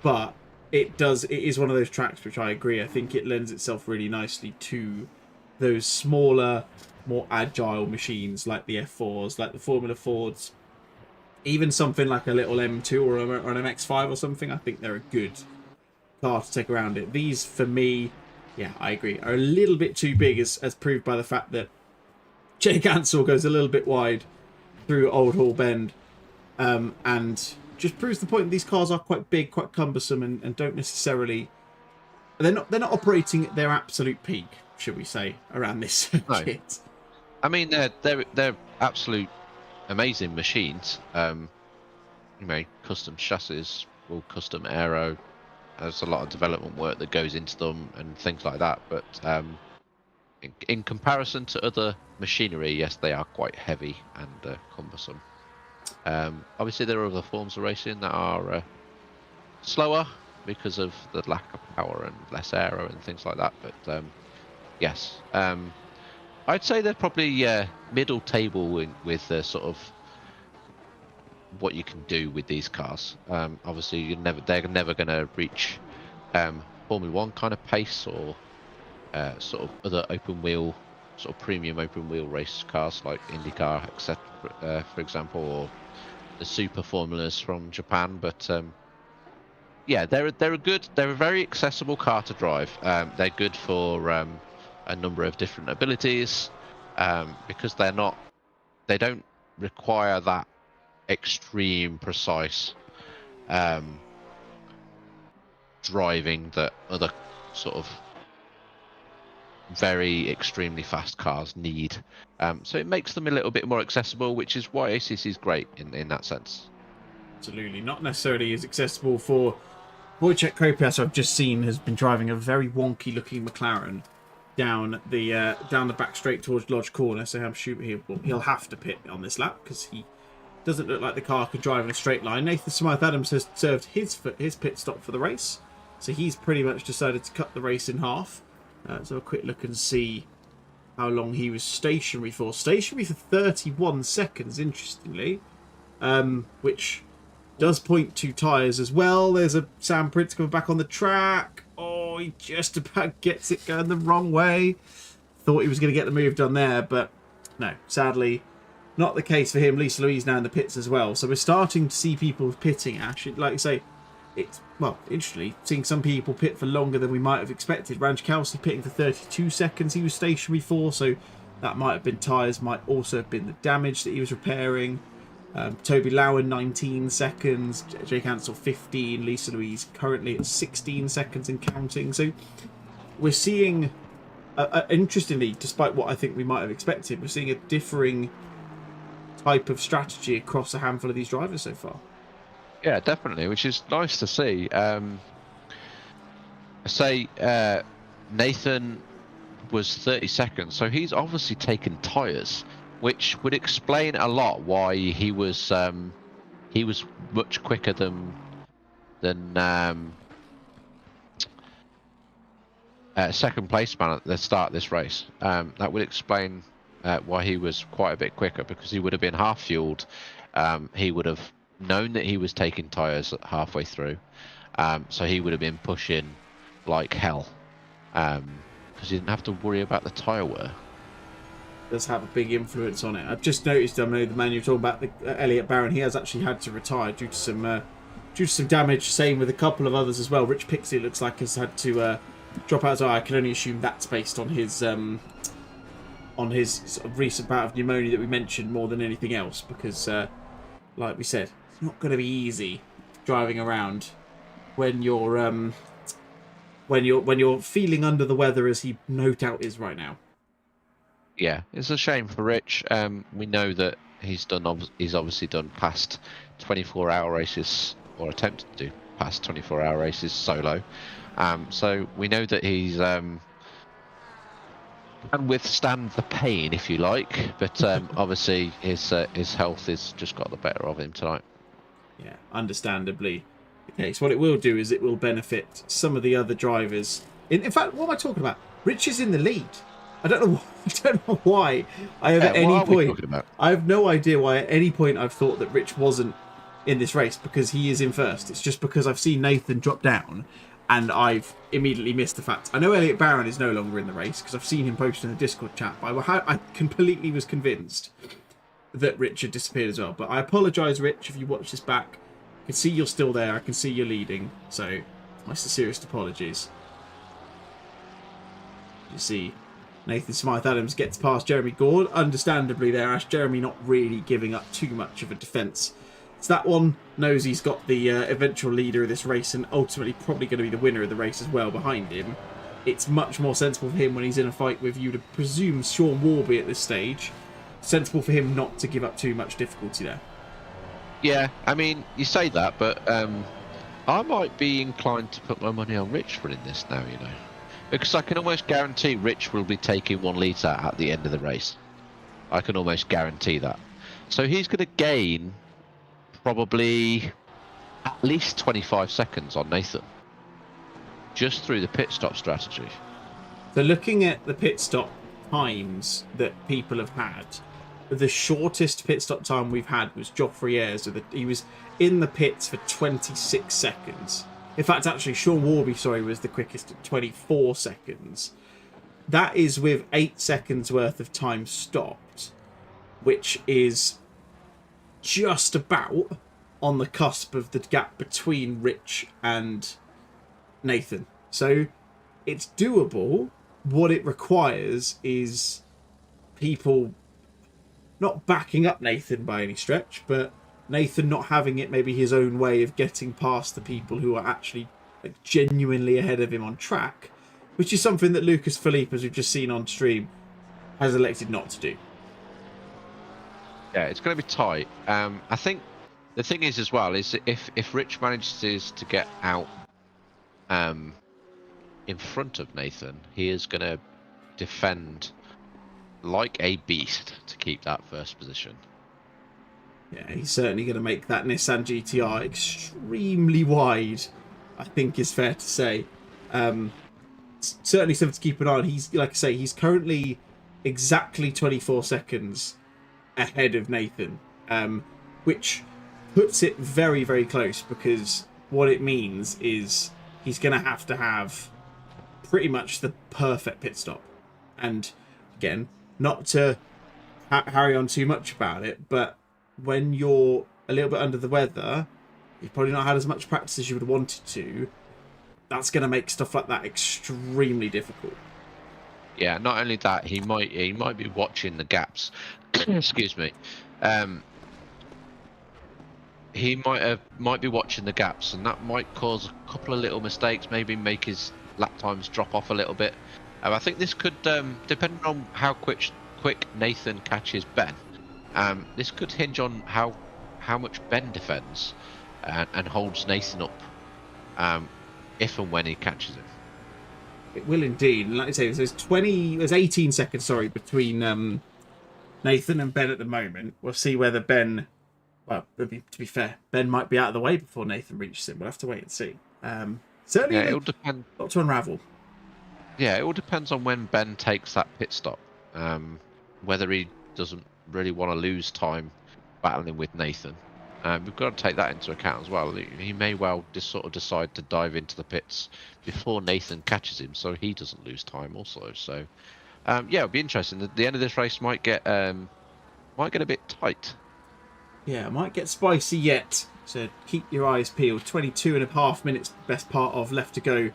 Speaker 4: But it is one of those tracks which I agree. I think it lends itself really nicely to those smaller, more agile machines like the F4s, like the Formula Fords, even something like a little M2 or an MX-5 or something. I think they're a good car to take around it. These, for me, yeah, I agree, are a little bit too big, as proved by the fact that Jake Ansell goes a little bit wide through Old Hall Bend, and just proves the point that these cars are quite big, quite cumbersome, and don't necessarily... They're not operating at their absolute peak, should we say, around this circuit.
Speaker 5: No. I mean, they're absolute amazing machines. You know, custom chassis, all custom aero. There's a lot of development work that goes into them and things like that. But in comparison to other machinery, yes, they are quite heavy and cumbersome. Obviously, there are other forms of racing that are slower because of the lack of power and less aero and things like that. But yes, I'd say they're probably middle table with sort of what you can do with these cars. Obviously, they're never going to reach Formula One kind of pace or sort of other open wheel, sort of premium open wheel race cars like IndyCar, etc. For example, or the super formulas from Japan. But yeah, they're a very accessible car to drive. They're good for a number of different abilities because they don't require that extreme precise driving that other sort of very extremely fast cars need. So it makes them a little bit more accessible, which is why ACC is great in that sense.
Speaker 4: Absolutely. Not necessarily as accessible for Wojciech Kropiak. I've just seen has been driving a very wonky looking McLaren down the back straight towards Lodge Corner, so I'm sure he'll have to pit on this lap because he doesn't look like the car could drive in a straight line. Nathan Smythe-Adams has served his pit stop for the race, so he's pretty much decided to cut the race in half. So a quick look and see how long he was stationary for. Stationary for 31 seconds, interestingly, which does point to tyres as well. There's a Sam Prince coming back on the track. Oh, he just about gets it going the wrong way. Thought he was going to get the move done there, but no, sadly, not the case for him. Lisa Louise now in the pits as well. So we're starting to see people pitting, Ash. Like you say, it's, well, interestingly, seeing some people pit for longer than we might have expected. Ranch Kelsey pitting for 32 seconds. He was stationary for, so that might have been tyres, might also have been the damage that he was repairing. Toby Lowen 19 seconds, Jake Ansell 15, Lisa Louise currently at 16 seconds and counting. So we're seeing, interestingly, despite what I think we might have expected, we're seeing a differing type of strategy across a handful of these drivers so far.
Speaker 5: Yeah, definitely, which is nice to see. Nathan was 30 seconds, so he's obviously taken tyres, which would explain a lot why he was much quicker than second place man at the start of this race. That would explain why he was quite a bit quicker, because he would have been half fueled. He would have known that he was taking tyres halfway through, so he would have been pushing like hell, because he didn't have to worry about the tyre wear.
Speaker 4: Does have a big influence on it. I've just noticed, I know the man you're talking about, Elliot Barron, he has actually had to retire due to some damage. Same with a couple of others as well. Rich Pixie looks like has had to drop out as well. I can only assume that's based on his sort of recent bout of pneumonia that we mentioned more than anything else, because like we said, it's not going to be easy driving around when you're feeling under the weather, as he no doubt is right now.
Speaker 5: Yeah, it's a shame for Rich. We know that he's obviously done past 24-hour races, or attempted to do past 24-hour races solo. So we know that he's can withstand the pain, if you like. But obviously his health has just got the better of him tonight.
Speaker 4: Yeah, understandably the case. What it will do is it will benefit some of the other drivers. In fact, what am I talking about? Rich is in the lead. I don't know. I don't know why I have at
Speaker 5: what
Speaker 4: any
Speaker 5: are we
Speaker 4: point.
Speaker 5: talking about?
Speaker 4: I have no idea why at any point I've thought that Rich wasn't in this race because he is in first. It's just because I've seen Nathan drop down, and I've immediately missed the fact. I know Elliot Barron is no longer in the race because I've seen him post in the Discord chat. But I completely was convinced that Rich had disappeared as well. But I apologise, Rich, if you watch this back. I can see you're still there. I can see you're leading. So my sincerest apologies. You see Nathan Smythe-Adams gets past Jeremy Gord. Understandably there, Ash. Jeremy not really giving up too much of a defence. So that one knows he's got the eventual leader of this race and ultimately probably going to be the winner of the race as well behind him. It's much more sensible for him when he's in a fight with, you to presume, Sean Warby at this stage. Sensible for him not to give up too much difficulty there.
Speaker 5: Yeah, I mean, you say that, but I might be inclined to put my money on Rich winning this now, you know. Because I can almost guarantee Rich will be taking 1 litre at the end of the race. I can almost guarantee that. So he's going to gain probably at least 25 seconds on Nathan. Just through the pit stop strategy.
Speaker 4: So looking at the pit stop times that people have had, the shortest pit stop time we've had was Joffrey Ayres. He was in the pits for 26 seconds. In fact, actually, Sean Warby, was the quickest at 24 seconds. That is with 8 seconds worth of time stopped, which is just about on the cusp of the gap between Rich and Nathan. So it's doable. What it requires is people not backing up Nathan by any stretch, but Nathan not having it maybe his own way of getting past the people who are actually genuinely ahead of him on track, which is something that Lucas Philippe, as we've just seen on stream, has elected not to do.
Speaker 5: Yeah, it's going to be tight. I think the thing is as well is if Rich manages to get out in front of Nathan, he is going to defend like a beast to keep that first position.
Speaker 4: Yeah, he's certainly going to make that Nissan GTR extremely wide, I think is fair to say. Certainly something to keep an eye on. He's, like I say, he's currently exactly 24 seconds ahead of Nathan, which puts it very, very close, because what it means is he's going to have pretty much the perfect pit stop. And again, not to harry on too much about it, but when you're a little bit under the weather, you've probably not had as much practice as you would have wanted to. That's going to make stuff like that extremely difficult.
Speaker 5: Yeah, not only that, he might be watching the gaps. Excuse me. He might be watching the gaps, and that might cause a couple of little mistakes. Maybe make his lap times drop off a little bit. I think this could, depending on how quick Nathan catches Ben, this could hinge on how much Ben defends and holds Nathan up, if and when he catches him.
Speaker 4: It will indeed. And like I say, there's 18 seconds, between Nathan and Ben at the moment. We'll see whether Ben, well, to be fair, Ben might be out of the way before Nathan reaches him. We'll have to wait and see. Certainly,
Speaker 5: Yeah, it'll depend.
Speaker 4: Not to unravel.
Speaker 5: Yeah, it all depends on when Ben takes that pit stop. Whether he doesn't really want to lose time battling with Nathan. We've got to take that into account as well. He may well just sort of decide to dive into the pits before Nathan catches him, so he doesn't lose time also. So, yeah, it'll be interesting. The end of this race might get a bit tight.
Speaker 4: Yeah, it might get spicy yet. So keep your eyes peeled. 22.5 minutes, best part of left to go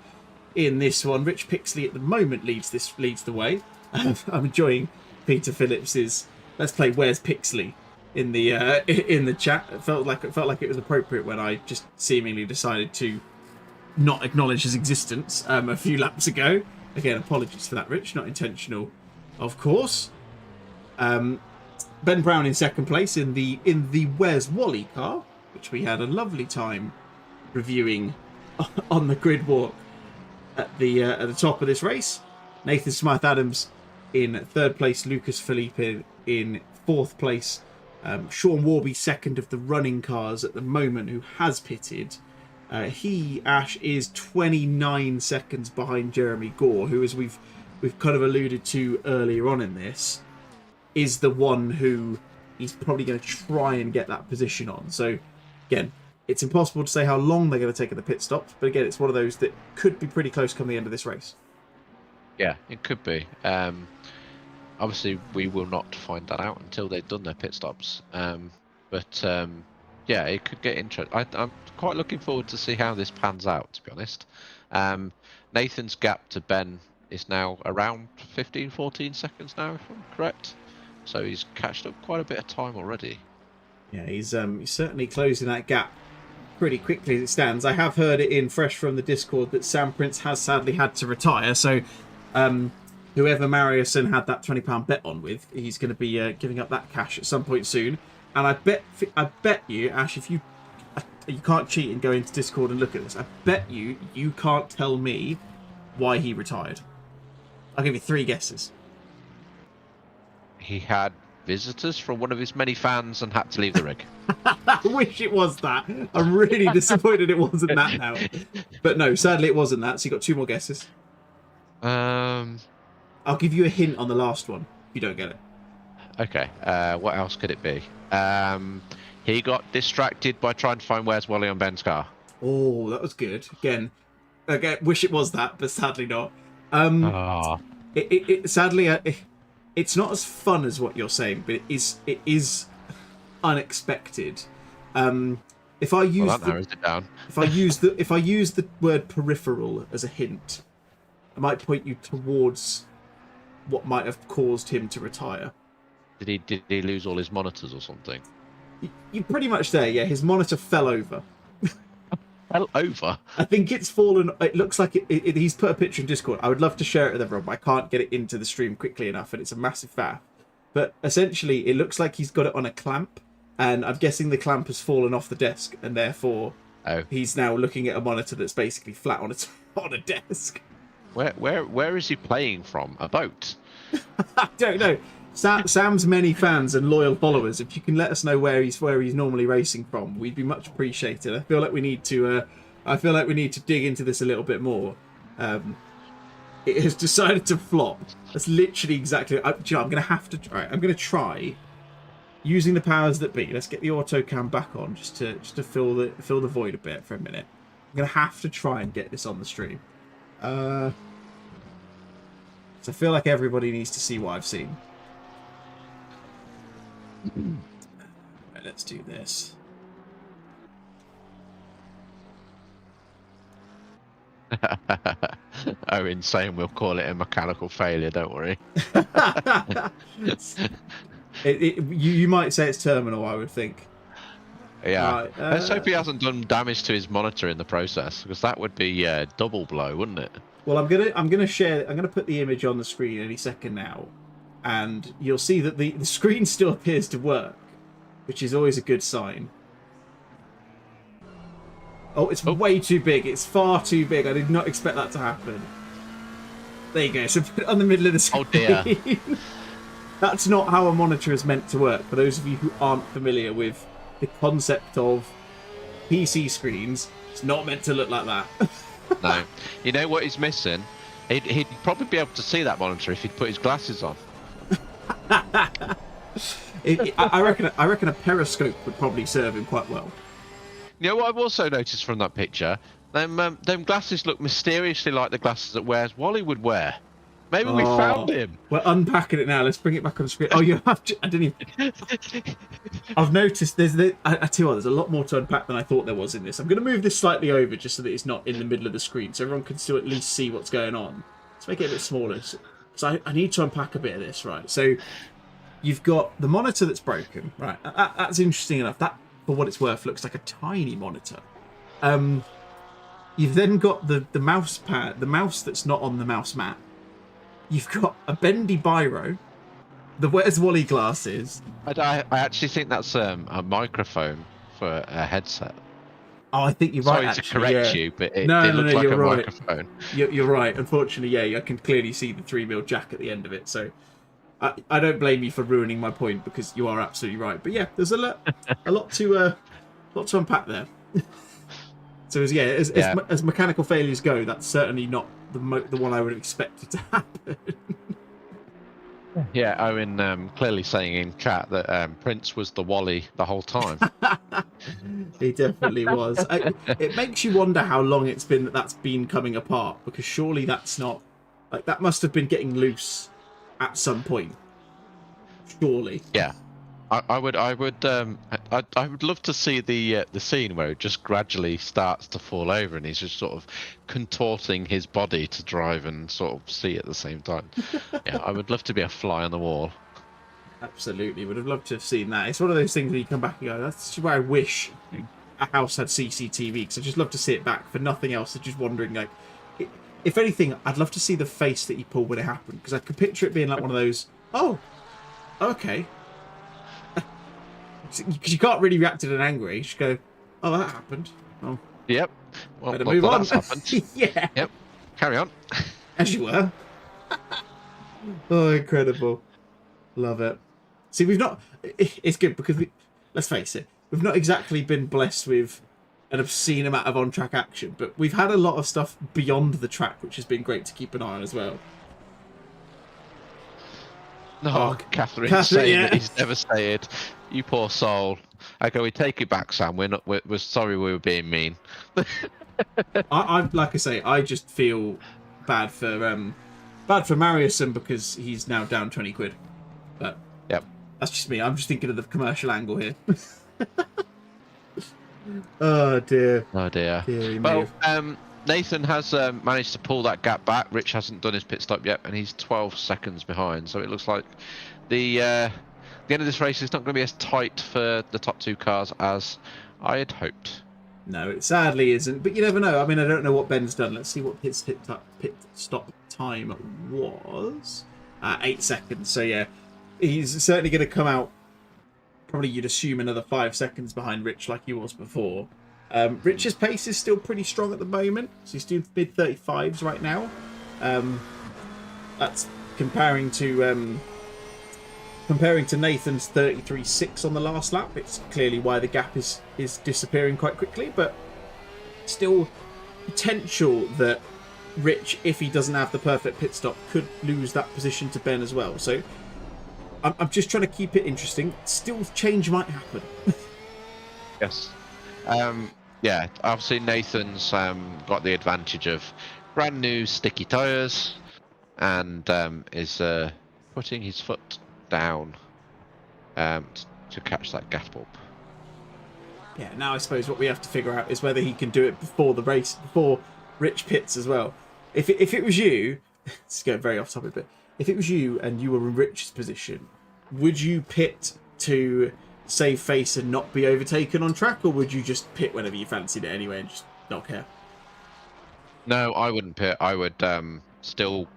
Speaker 4: in this one. Rich Pixley at the moment leads the way. I'm enjoying Peter Phillips's "Let's play Where's Pixley" in the chat. It felt like it was appropriate when I just seemingly decided to not acknowledge his existence a few laps ago. Again, apologies for that, Rich. Not intentional, of course. Ben Brown in second place in the Where's Wally car, which we had a lovely time reviewing on the grid walk at the top of this race. Nathan Smythe-Adams in third place. Lucas Philippe in fourth place. Sean Warby second of the running cars at the moment, who has pitted. Ash is 29 seconds behind Jeremy Gore, who, as we've we've kind of alluded to earlier on in this, is the one who he's probably going to try and get that position on. So, again, it's impossible to say how long they're going to take at the pit stops, but again, it's one of those that could be pretty close come the end of this race.
Speaker 5: Yeah, it could be. Obviously, we will not find that out until they've done their pit stops. Yeah, it could get interesting. I'm quite looking forward to see how this pans out, to be honest. Nathan's gap to Ben is now around 15, 14 seconds now, if I'm correct. So he's catched up quite a bit of time already. Yeah,
Speaker 4: he's certainly closing that gap pretty quickly as it stands. I have heard it in fresh from the Discord that Sam Prince has sadly had to retire. So whoever Mariuson had that £20 bet on with, he's going to be giving up that cash at some point soon. And I bet you, Ash, if you can't cheat and go into Discord and look at this, I bet you can't tell me why he retired. I'll give you 3 guesses.
Speaker 5: He had visitors from one of his many fans and had to leave the rig.
Speaker 4: I wish it was that. I'm really disappointed it wasn't that now. But no, sadly it wasn't that. So you got 2 more guesses. I'll give you a hint on the last one if you don't get it.
Speaker 5: Okay. What else could it be? He got distracted by trying to find Where's Wally on Ben's car.
Speaker 4: Oh, that was good. Again, wish it was that, but sadly not. Sadly, it's not as fun as what you're saying, but it is unexpected. If I use if I use the word peripheral as a hint, I might point you towards what might have caused him to retire.
Speaker 5: Did he lose all his monitors or something?
Speaker 4: You're pretty much there, yeah. His monitor fell over.
Speaker 5: Fell over?
Speaker 4: I think it's fallen. It looks like he's put a picture in Discord. I would love to share it with everyone, but I can't get it into the stream quickly enough, and it's a massive faff. But essentially, it looks like he's got it on a clamp, and I'm guessing the clamp has fallen off the desk, and therefore he's now looking at a monitor that's basically flat on a desk.
Speaker 5: Where is he playing from? A boat?
Speaker 4: I don't know. Sam's many fans and loyal followers, if you can let us know where he's normally racing from, we'd be much appreciated. I feel like we need to dig into this a little bit more. It has decided to flop. That's literally exactly. I'm gonna have to try. I'm gonna try using the powers that be. Let's get the auto cam back on just to fill the void a bit for a minute. I'm gonna have to try and get this on the stream. So I feel like everybody needs to see what I've seen. Right, let's do this.
Speaker 5: Oh, insane. We'll call it a mechanical failure, don't worry.
Speaker 4: You might say it's terminal, I would think.
Speaker 5: Yeah.
Speaker 4: Right,
Speaker 5: let's hope he hasn't done damage to his monitor in the process, because that would be a double blow, wouldn't it?
Speaker 4: Well, I'm gonna put the image on the screen any second now, and you'll see that the screen still appears to work, which is always a good sign. Oh, it's way too big. It's far too big. I did not expect that to happen. There you go. So put it on the middle of the screen.
Speaker 5: Oh dear.
Speaker 4: That's not how a monitor is meant to work. For those of you who aren't familiar with the concept of PC screens, it's not meant to look like that.
Speaker 5: No. You know what he's missing? He'd probably be able to see that monitor if he'd put his glasses on.
Speaker 4: I reckon a periscope would probably serve him quite well.
Speaker 5: You know what I've also noticed from that picture? Them glasses look mysteriously like the glasses that Wally would wear. Maybe we found him.
Speaker 4: We're unpacking it now. Let's bring it back on the screen. Oh, you have to, I didn't even... I've noticed I tell you what, there's a lot more to unpack than I thought there was in this. I'm going to move this slightly over just so that it's not in the middle of the screen, so everyone can still at least see what's going on. Let's make it a bit smaller. So I need to unpack a bit of this, right? So you've got the monitor that's broken, right? That's interesting enough. That, for what it's worth, looks like a tiny monitor. You've then got the mouse pad, the mouse that's not on the mouse mat. You've got a bendy biro, the Where's Wally glasses.
Speaker 5: I actually think that's a microphone for a headset.
Speaker 4: Oh, I think you're right.
Speaker 5: Sorry to correct you, but it looks like
Speaker 4: you're
Speaker 5: a
Speaker 4: right.
Speaker 5: microphone.
Speaker 4: You're right. Unfortunately, yeah, I can clearly see the 3mm jack at the end of it. So I don't blame you for ruining my point, because you are absolutely right. But yeah, there's a lot to unpack there. So as mechanical failures go, that's certainly not the one I would have expected to happen.
Speaker 5: Yeah, Owen clearly saying in chat that Prince was the Wally the whole time.
Speaker 4: He definitely was. It makes you wonder how long it's been that's been coming apart, because surely that's not like that must have been getting loose at some point. Surely.
Speaker 5: Yeah. I would love to see the scene where it just gradually starts to fall over and he's just sort of contorting his body to drive and sort of see at the same time. Yeah, I would love to be a fly on the wall.
Speaker 4: Absolutely, would have loved to have seen that. It's one of those things where you come back and go, that's where I wish a house had CCTV, because I just love to see it back for nothing else. I'm just wondering, like, if anything, I'd love to see the face that he pulled when it happened, because I could picture it being like one of those, oh, okay. Because you can't really react to it angry. You just go, oh, that happened. Oh,
Speaker 5: yep. Well,
Speaker 4: better move on.
Speaker 5: That's happened.
Speaker 4: Yeah.
Speaker 5: Yep. Carry on.
Speaker 4: As you were. Oh, incredible. Love it. See, we've not... It's good because, let's face it, we've not exactly been blessed with an obscene amount of on-track action, but we've had a lot of stuff beyond the track, which has been great to keep an eye on as well.
Speaker 5: No, Catherine saying that he's devastated. You poor soul. I go, we take it back, Sam. We're sorry we were being mean.
Speaker 4: I like I say, I just feel bad for Mariuson because he's now down 20 quid. But
Speaker 5: yep,
Speaker 4: that's just me. I'm just thinking of the commercial angle here. Oh dear.
Speaker 5: Oh dear.
Speaker 4: Well,
Speaker 5: Nathan has managed to pull that gap back. Rich hasn't done his pit stop yet, and he's 12 seconds behind. So it looks like the end of this race is not going to be as tight for the top two cars as I had hoped.
Speaker 4: No, it sadly isn't. But you never know. I mean, I don't know what Ben's done. Let's see what his pit stop time was. 8 seconds. So yeah, he's certainly going to come out. Probably you'd assume another 5 seconds behind Rich, like he was before. Rich's pace is still pretty strong at the moment, so he's doing mid 35s right now. That's comparing to Nathan's 33.6 on the last lap. It's clearly why the gap is disappearing quite quickly, but still potential that Rich, if he doesn't have the perfect pit stop, could lose that position to Ben as well. So I'm just trying to keep it interesting. Still, change might happen.
Speaker 5: Yes. Yeah, obviously Nathan's got the advantage of brand new sticky tyres and is putting his foot down to catch that gap up.
Speaker 4: Yeah, now I suppose what we have to figure out is whether he can do it before the race, before Rich pits as well. If it was you, it's going very off topic, but if it was you and you were in Rich's position, would you pit to save face and not be overtaken on track, or would you just pit whenever you fancied it anyway and just not care?
Speaker 5: No, I wouldn't pit. I would still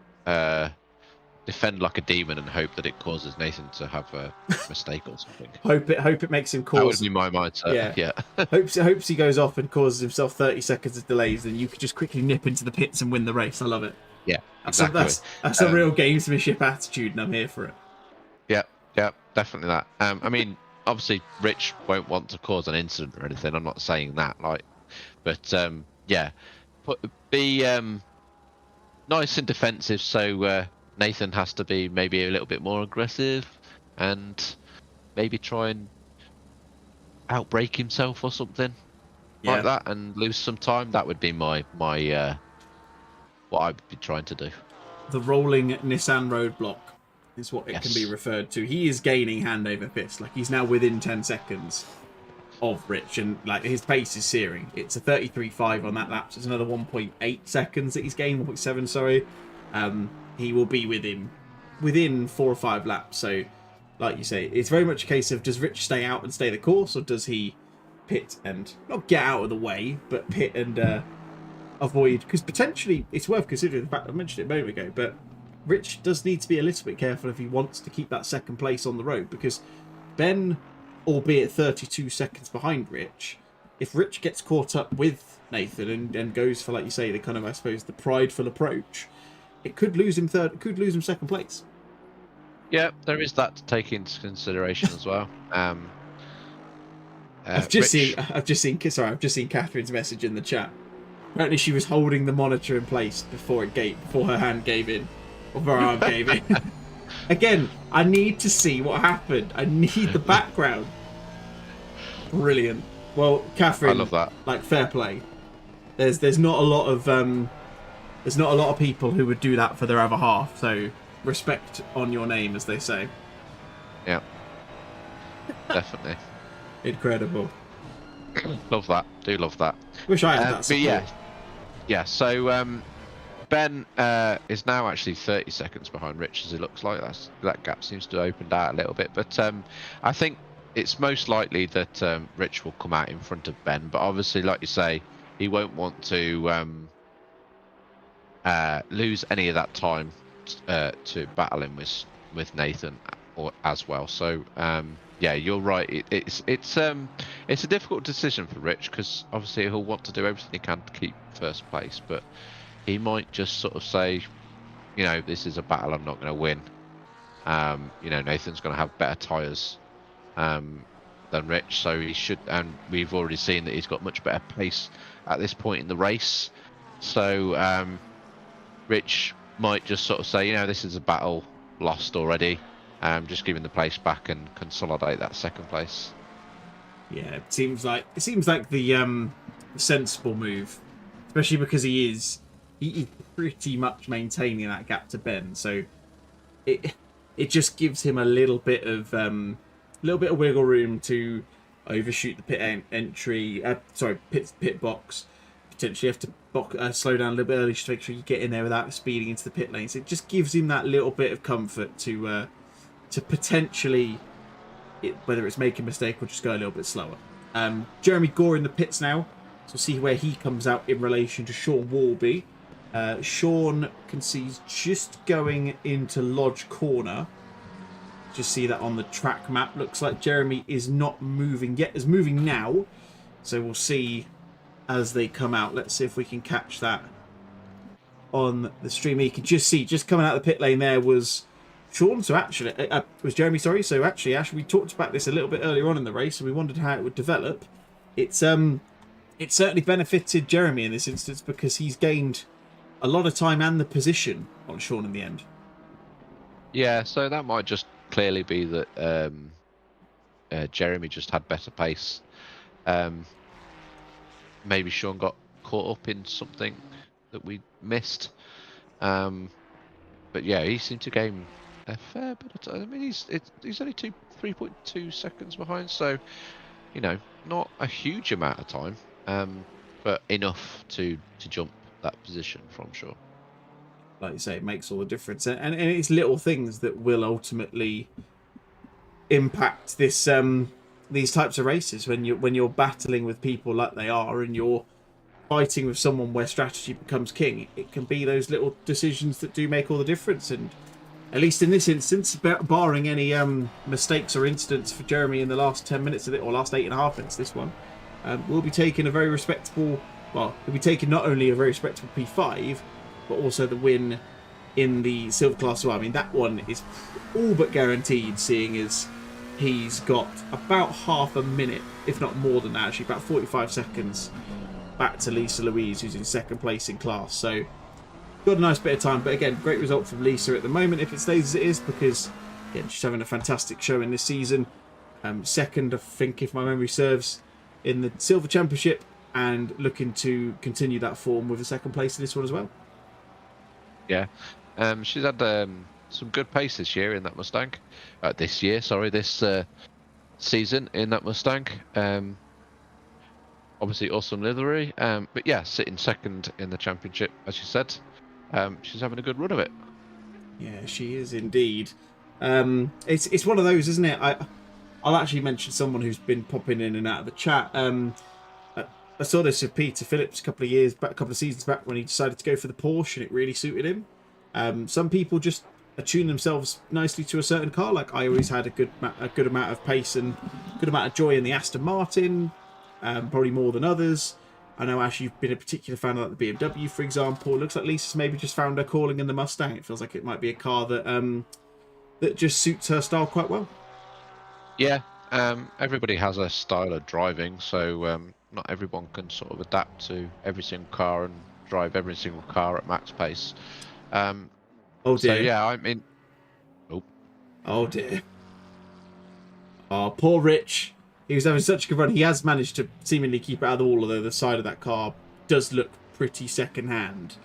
Speaker 5: defend like a demon and hope that it causes Nathan to have a mistake or something.
Speaker 4: Hope it makes him cause.
Speaker 5: That would be my mindset. Yeah.
Speaker 4: hopes he goes off and causes himself 30 seconds of delays, then you could just quickly nip into the pits and win the race. I love it.
Speaker 5: Yeah, exactly.
Speaker 4: That's a real gamesmanship attitude, and I'm here for it.
Speaker 5: Yeah, definitely that. I mean, obviously, Rich won't want to cause an incident or anything. I'm not saying that, but yeah, be nice and defensive. So Nathan has to be maybe a little bit more aggressive, and maybe try and outbrake himself or something like that, and lose some time. That would be my what I'd be trying to do. The
Speaker 4: rolling Nissan roadblock is what it can be referred to. He is gaining hand over fist. Like, he's now within 10 seconds of Rich, and like his pace is searing. It's a 33.5 on that lap, so it's another 1.8 seconds that he's gained, 1.7, sorry. He will be within 4 or 5 laps. So, like you say, it's very much a case of, does Rich stay out and stay the course, or does he pit and not get out of the way, but pit and avoid? Because potentially, it's worth considering the fact I mentioned it a moment ago, but Rich does need to be a little bit careful if he wants to keep that second place on the road, because Ben, albeit 32 seconds behind Rich, if Rich gets caught up with Nathan and goes for, like you say, the kind of, I suppose, the prideful approach, it could lose him second place.
Speaker 5: Yeah, there is that to take into consideration as well.
Speaker 4: I've just
Speaker 5: Rich,
Speaker 4: seen Catherine's message in the chat. Apparently, she was holding the monitor in place before her hand gave in, or her arm gave in. Again, I need to see what happened. I need the background. Brilliant. Well, Catherine,
Speaker 5: I love that.
Speaker 4: Like, fair play. There's not a lot of people who would do that for their other half. So respect on your name, as they say.
Speaker 5: Yeah, definitely.
Speaker 4: Incredible.
Speaker 5: Love that. Do love that.
Speaker 4: Wish I had that
Speaker 5: But
Speaker 4: support.
Speaker 5: yeah. So Ben is now actually 30 seconds behind Rich, as it looks like. That gap seems to have opened out a little bit. But I think it's most likely that Rich will come out in front of Ben. But obviously, like you say, he won't want to lose any of that time to battle him with Nathan as well. So yeah, you're right. It's a difficult decision for Rich, because obviously he'll want to do everything he can to keep first place, but he might just sort of say, you know, this is a battle I'm not going to win. You know, Nathan's going to have better tyres than Rich, so he should, and we've already seen that he's got much better pace at this point in the race. So Rich might just sort of say, you know, this is a battle lost already. Just giving the place back and consolidate that second place.
Speaker 4: Yeah, it seems like the sensible move, especially because he's pretty much maintaining that gap to Ben. So it just gives him a little bit of wiggle room to overshoot the pit box. Potentially have to slow down a little bit early just to make sure you get in there without speeding into the pit lanes. It just gives him that little bit of comfort to potentially, whether it's make a mistake or just go a little bit slower. Jeremy Gore in the pits now, so we'll see where he comes out in relation to Sean Walby. Sean can see he's just going into Lodge Corner. Just see that on the track map. Looks like Jeremy is not moving yet. Is moving now, so we'll see as they come out. Let's see if we can catch that on the stream. You can just see, just coming out of the pit lane there was Sean. So actually, was Jeremy, sorry. So actually, Ash, we talked about this a little bit earlier on in the race, and we wondered how it would develop. It certainly benefited Jeremy in this instance, because he's gained a lot of time and the position on Sean in the end.
Speaker 5: Yeah, so that might just clearly be that Jeremy just had better pace. Maybe Sean got caught up in something that we missed. But yeah, he seemed to gain a fair bit of time. I mean, he's only 3.2 seconds behind, so you know, not a huge amount of time, but enough to jump that position from Sean.
Speaker 4: Like you say, it makes all the difference, and it's little things that will ultimately impact this these types of races when you're battling with people like they are, and you're fighting with someone where strategy becomes king. It can be those little decisions that do make all the difference, and at least in this instance, barring any mistakes or incidents for Jeremy in the last 10 minutes of it, or last 8.5 minutes, this one will be taking a very respectable. Well, he'll be taking not only a very respectable P5, but also the win in the Silver Class as well. I mean, that one is all but guaranteed, seeing as he's got about half a minute, if not more than that, actually, about 45 seconds back to Lisa Louise, who's in second place in class. So, got a nice bit of time. But again, great result from Lisa at the moment, if it stays as it is, because again, she's having a fantastic showing this season. Second, I think, if my memory serves, in the Silver Championship, and looking to continue that form with a second place in this one as well.
Speaker 5: Yeah, she's had some good pace this year in that Mustang. This season in that Mustang. Obviously awesome livery. But yeah, sitting second in the championship, as you said. She's having a good run of it.
Speaker 4: Yeah, she is indeed. It's one of those, isn't it? I'll actually mention someone who's been popping in and out of the chat. I saw this with Peter Phillips a couple of seasons back, when he decided to go for the Porsche and it really suited him. Some people just attune themselves nicely to a certain car. Like I always had a good amount of pace and good amount of joy in the Aston Martin, probably more than others. I know, Ash, you've been a particular fan of the BMW, for example. It looks like Lisa's maybe just found her calling in the Mustang. It feels like it might be a car that that just suits her style quite well.
Speaker 5: Yeah, Everybody has a style of driving, so not everyone can sort of adapt to every single car and drive every single car at max pace.
Speaker 4: Oh dear.
Speaker 5: So yeah, I mean,
Speaker 4: Oh dear. Oh, poor Rich. He was having such a good run. He has managed to seemingly keep it out of the wall, although the side of that car does look pretty second-hand.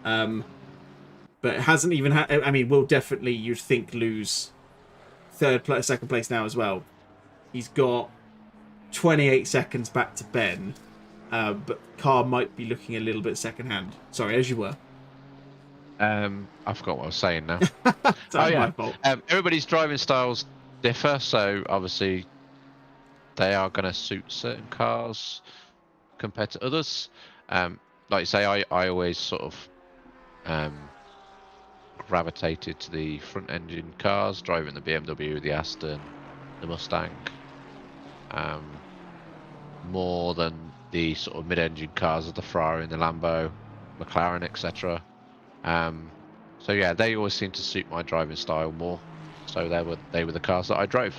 Speaker 4: But it hasn't even had... I mean, will definitely, you'd think, lose second place now as well. He's got 28 seconds back to Ben. But the car might be looking a little bit second-hand. Sorry, as you were.
Speaker 5: I forgot what I was saying now.
Speaker 4: That's my fault.
Speaker 5: Everybody's driving styles differ, so obviously they are going to suit certain cars compared to others. Like you say, I always sort of gravitated to the front engine cars, driving the BMW, the Aston, the Mustang, more than the sort of mid-engine cars of the Ferrari and the Lambo, McLaren, etc. So yeah, they always seem to suit my driving style more. So they were the cars that I drove.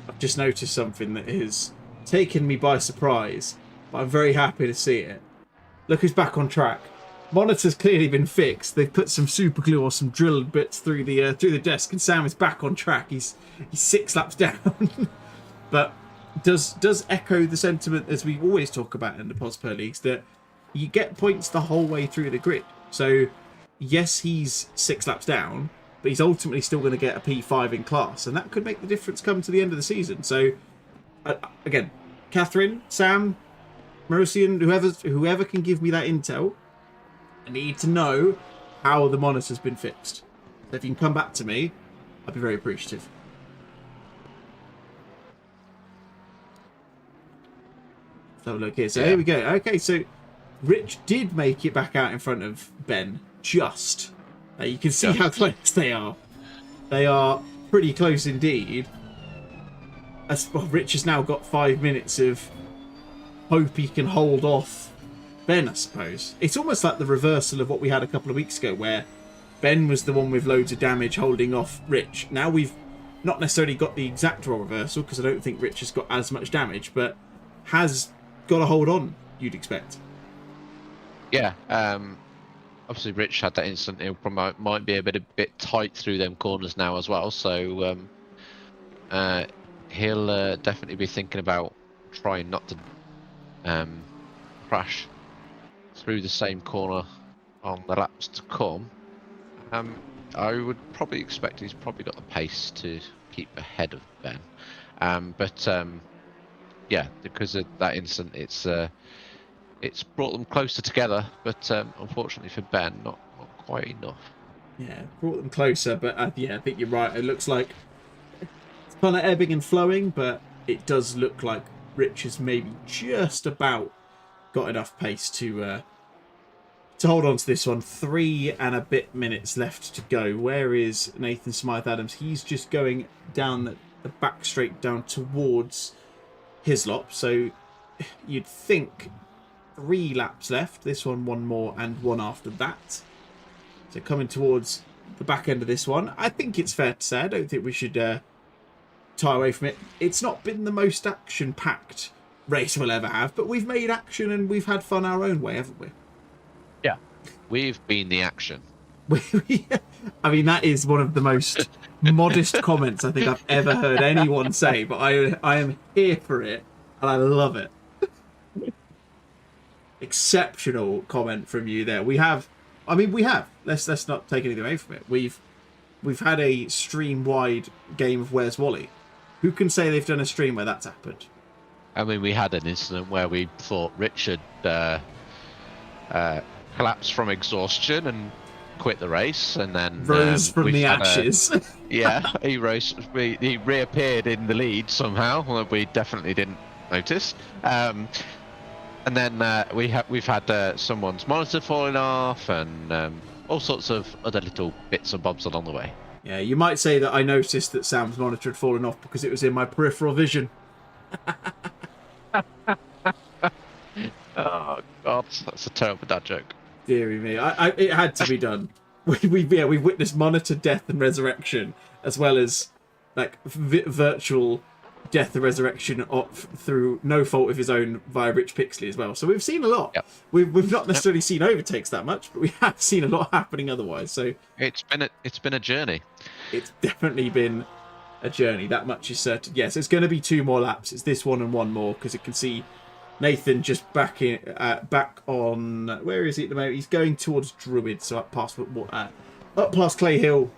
Speaker 4: I've just noticed something that has taken me by surprise, but I'm very happy to see it. Look who's back on track. Monitor's clearly been fixed. They've put some super glue or some drilled bits through the desk, and Sam is back on track. He's 6 laps down. But does echo the sentiment as we always talk about in the Posper Leagues, that you get points the whole way through the grid. So yes, he's 6 laps down, but he's ultimately still going to get a P5 in class, and that could make the difference come to the end of the season. So again, Catherine, Sam, Mercian, whoever can give me that intel, I need to know how the monitor's been fixed. So if you can come back to me, I'd be very appreciative. Let's have a look here. So here we go. Okay, so Rich did make it back out in front of Ben, just. You can see how close they are. They are pretty close indeed. Rich has now got 5 minutes of hope he can hold off Ben, I suppose. It's almost like the reversal of what we had a couple of weeks ago, where Ben was the one with loads of damage holding off Rich. Now we've not necessarily got the exact role reversal, because I don't think Rich has got as much damage, but has got to hold on, you'd expect.
Speaker 5: Yeah, obviously Rich had that incident. It might be a bit tight through them corners now as well, so he'll definitely be thinking about trying not to crash through the same corner on the laps to come. I would probably expect he's probably got the pace to keep ahead of Ben, but yeah, because of that incident, it's brought them closer together, but unfortunately for Ben, not quite enough.
Speaker 4: Yeah, brought them closer, but yeah, I think you're right. It looks like it's kind of ebbing and flowing, but it does look like Rich has maybe just about got enough pace to hold on to this one. 3 and a bit minutes left to go. Where is Nathan Smythe-Adams? He's just going down the back straight down towards Hislop, so you'd think 3 laps left. This one more, and one after that. So coming towards the back end of this one. I think it's fair to say, I don't think we should tie away from it. It's not been the most action-packed race we'll ever have, but we've made action and we've had fun our own way, haven't we?
Speaker 5: Yeah. We've been the action.
Speaker 4: I mean, that is one of the most modest comments I think I've ever heard anyone say, but I am here for it, and I love it. Exceptional comment from you there. We have. Let's not take anything away from it. We've had a stream-wide game of Where's Wally. Who can say they've done a stream where that's happened?
Speaker 5: I mean, we had an incident where we thought Richard collapsed from exhaustion and quit the race, and then
Speaker 4: rose from the ashes.
Speaker 5: He rose. He reappeared in the lead somehow. Well, we definitely didn't notice. And then we've had someone's monitor falling off, and all sorts of other little bits and bobs along the way.
Speaker 4: Yeah, you might say that I noticed that Sam's monitor had fallen off because it was in my peripheral vision.
Speaker 5: Oh God, that's a terrible dad joke.
Speaker 4: Deary me, it had to be done. We've witnessed monitor death and resurrection, as well as like virtual death and resurrection through no fault of his own via Rich Pixley as well. So we've seen a lot.
Speaker 5: Yep.
Speaker 4: We've not necessarily seen overtakes that much, but we have seen a lot happening otherwise. So
Speaker 5: it's been a journey.
Speaker 4: It's definitely been a journey. That much is certain. Yes, it's going to be 2 more laps. It's this one and one more, because it can see Nathan just back on. Where is he at the moment? He's going towards Druid, so up past Clay Hill.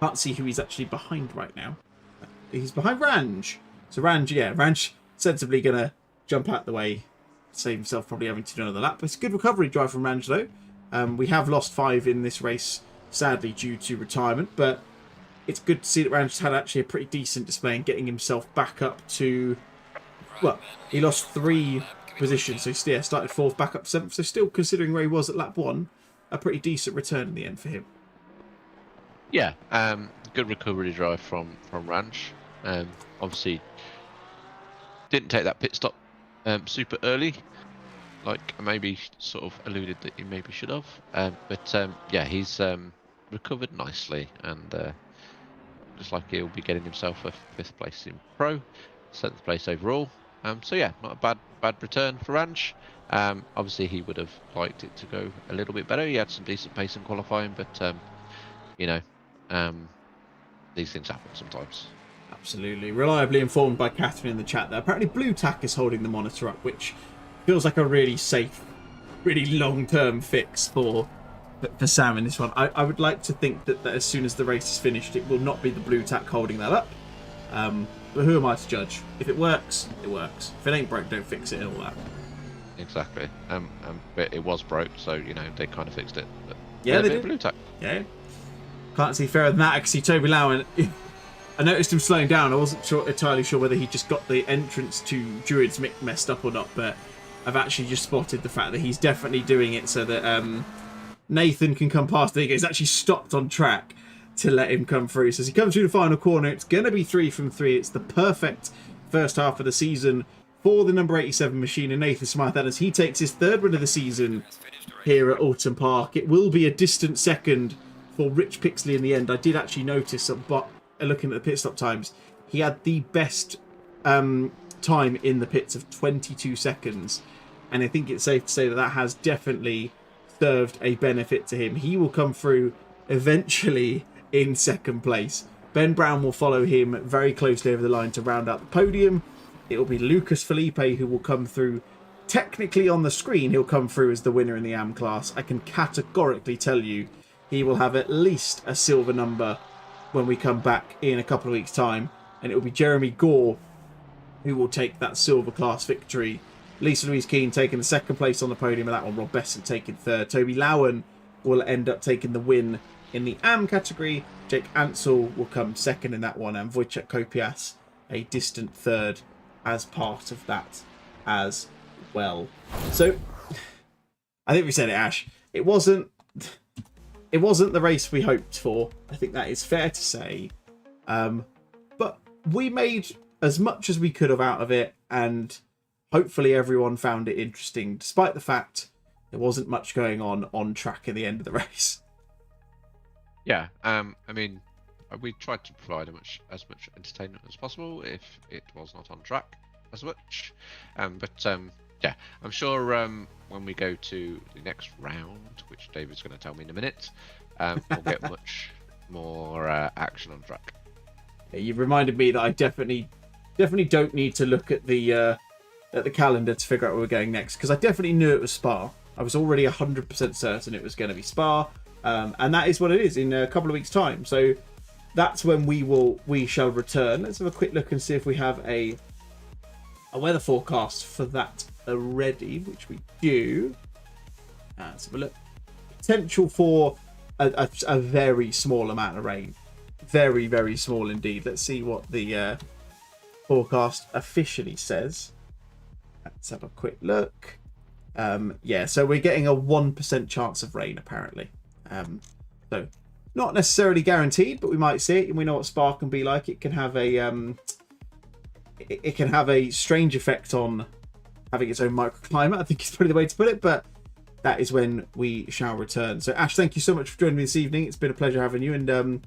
Speaker 4: Can't see who he's actually behind right now. He's behind Ranj. So Ranj sensibly going to jump out the way, save himself probably having to do another lap. But it's a good recovery drive from Ranj, though. We have lost 5 in this race, sadly, due to retirement. But it's good to see that Ranj had actually a pretty decent display in getting himself back up to... Well, he lost 3 positions. So he started 4th, back up 7th. So still, considering where he was at lap 1, a pretty decent return in the end for him.
Speaker 5: Yeah, good recovery drive from Ranj. Obviously, didn't take that pit stop super early, like maybe sort of alluded that he maybe should have. But yeah, he's recovered nicely, and looks like he'll be getting himself a 5th place in Pro, 7th place overall. So yeah, not a bad return for Ranj. Obviously, he would have liked it to go a little bit better. He had some decent pace in qualifying, but you know, these things happen sometimes.
Speaker 4: Absolutely. Reliably informed by Catherine in the chat there. Apparently Blue Tack is holding the monitor up, which feels like a really safe, really long-term fix for Sam in this one. I would like to think that as soon as the race is finished, it will not be the Blue Tack holding that up. But who am I to judge? If it works, it works. If it ain't broke, don't fix it and all that.
Speaker 5: Exactly. But it was broke, so, you know, they kind of fixed it. But
Speaker 4: yeah, they did.
Speaker 5: Blue Tack.
Speaker 4: Yeah. Can't see fairer than that. I can see Toby Lowen. I noticed him slowing down. I wasn't entirely sure whether he just got the entrance to Druids messed up or not, but I've actually just spotted the fact that he's definitely doing it so that Nathan can come past. There he goes. He's actually stopped on track to let him come through. So as he comes through the final corner, it's going to be 3 from 3. It's the perfect first half of the season for the number 87 machine and Nathan Smythe as he takes his 3rd win of the season here at Oulton Park. It will be a distant second for Rich Pixley in the end. I did actually notice, but looking at the pit stop times, he had the best time in the pits of 22 seconds. And I think it's safe to say that has definitely served a benefit to him. He will come through eventually in 2nd place. Ben Brown will follow him very closely over the line to round out the podium. It will be Lucas Felipe who will come through. Technically on the screen, he'll come through as the winner in the AM class. I can categorically tell you he will have at least a silver number when we come back in a couple of weeks' time. And it will be Jeremy Gore who will take that silver class victory. Lisa Louise Keane taking the 2nd place on the podium of that one. Rob Besson taking 3rd. Toby Lowen will end up taking the win in the AM category. Jake Ansell will come 2nd in that one. And Wojciech Kopias a distant 3rd as part of that as well. So, I think we said it, Ash. It wasn't the race we hoped for. I think that is fair to say. But we made as much as we could have out of it, and hopefully everyone found it interesting, despite the fact there wasn't much going on track at the end of the race.
Speaker 5: Yeah, I mean, we tried to provide as much entertainment as possible if it was not on track as much. Yeah, I'm sure when we go to the next round, which David's going to tell me in a minute, we'll get much more action on track.
Speaker 4: Yeah, you've reminded me that I definitely don't need to look at the calendar to figure out where we're going next, because I definitely knew it was Spa. I was already 100% certain it was going to be Spa, and that is what it is in a couple of weeks' time. So that's when we shall return. Let's have a quick look and see if we have a weather forecast for that already, which we do. Let's have a look. Potential for a very small amount of rain. Very, very small indeed. Let's see what the forecast officially says. Let's have a quick look. Yeah, so we're getting a 1% chance of rain apparently. So not necessarily guaranteed, but we might see it, and we know what Spa can be like. It can have a strange effect on having its own microclimate, I think is probably the way to put it, but that is when we shall return. So Ash, thank you so much for joining me this evening. It's been a pleasure having you, and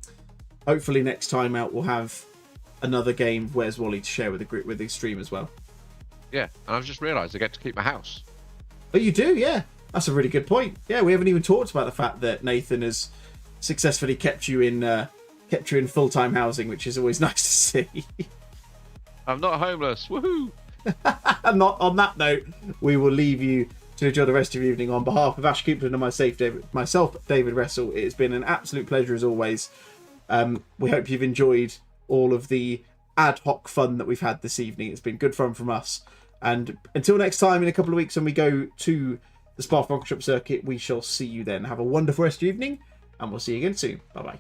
Speaker 4: hopefully next time out we'll have another game Where's Wally to share with the group, with the stream as well.
Speaker 5: Yeah, and I've just realised I get to keep my house.
Speaker 4: Oh, you do? Yeah. That's a really good point. Yeah, we haven't even talked about the fact that Nathan has successfully kept you in full-time housing, which is always nice to see.
Speaker 5: I'm not homeless. Woohoo!
Speaker 4: And not on that note, we will leave you to enjoy the rest of your evening. On behalf of Ash Cooper and myself, David Wrestle, it's been an absolute pleasure as always. We hope you've enjoyed all of the ad hoc fun that we've had this evening. It's been good fun from us. And until next time, in a couple of weeks when we go to the Spa-Francorchamps circuit, we shall see you then. Have a wonderful rest of your evening, and we'll see you again soon. Bye-bye.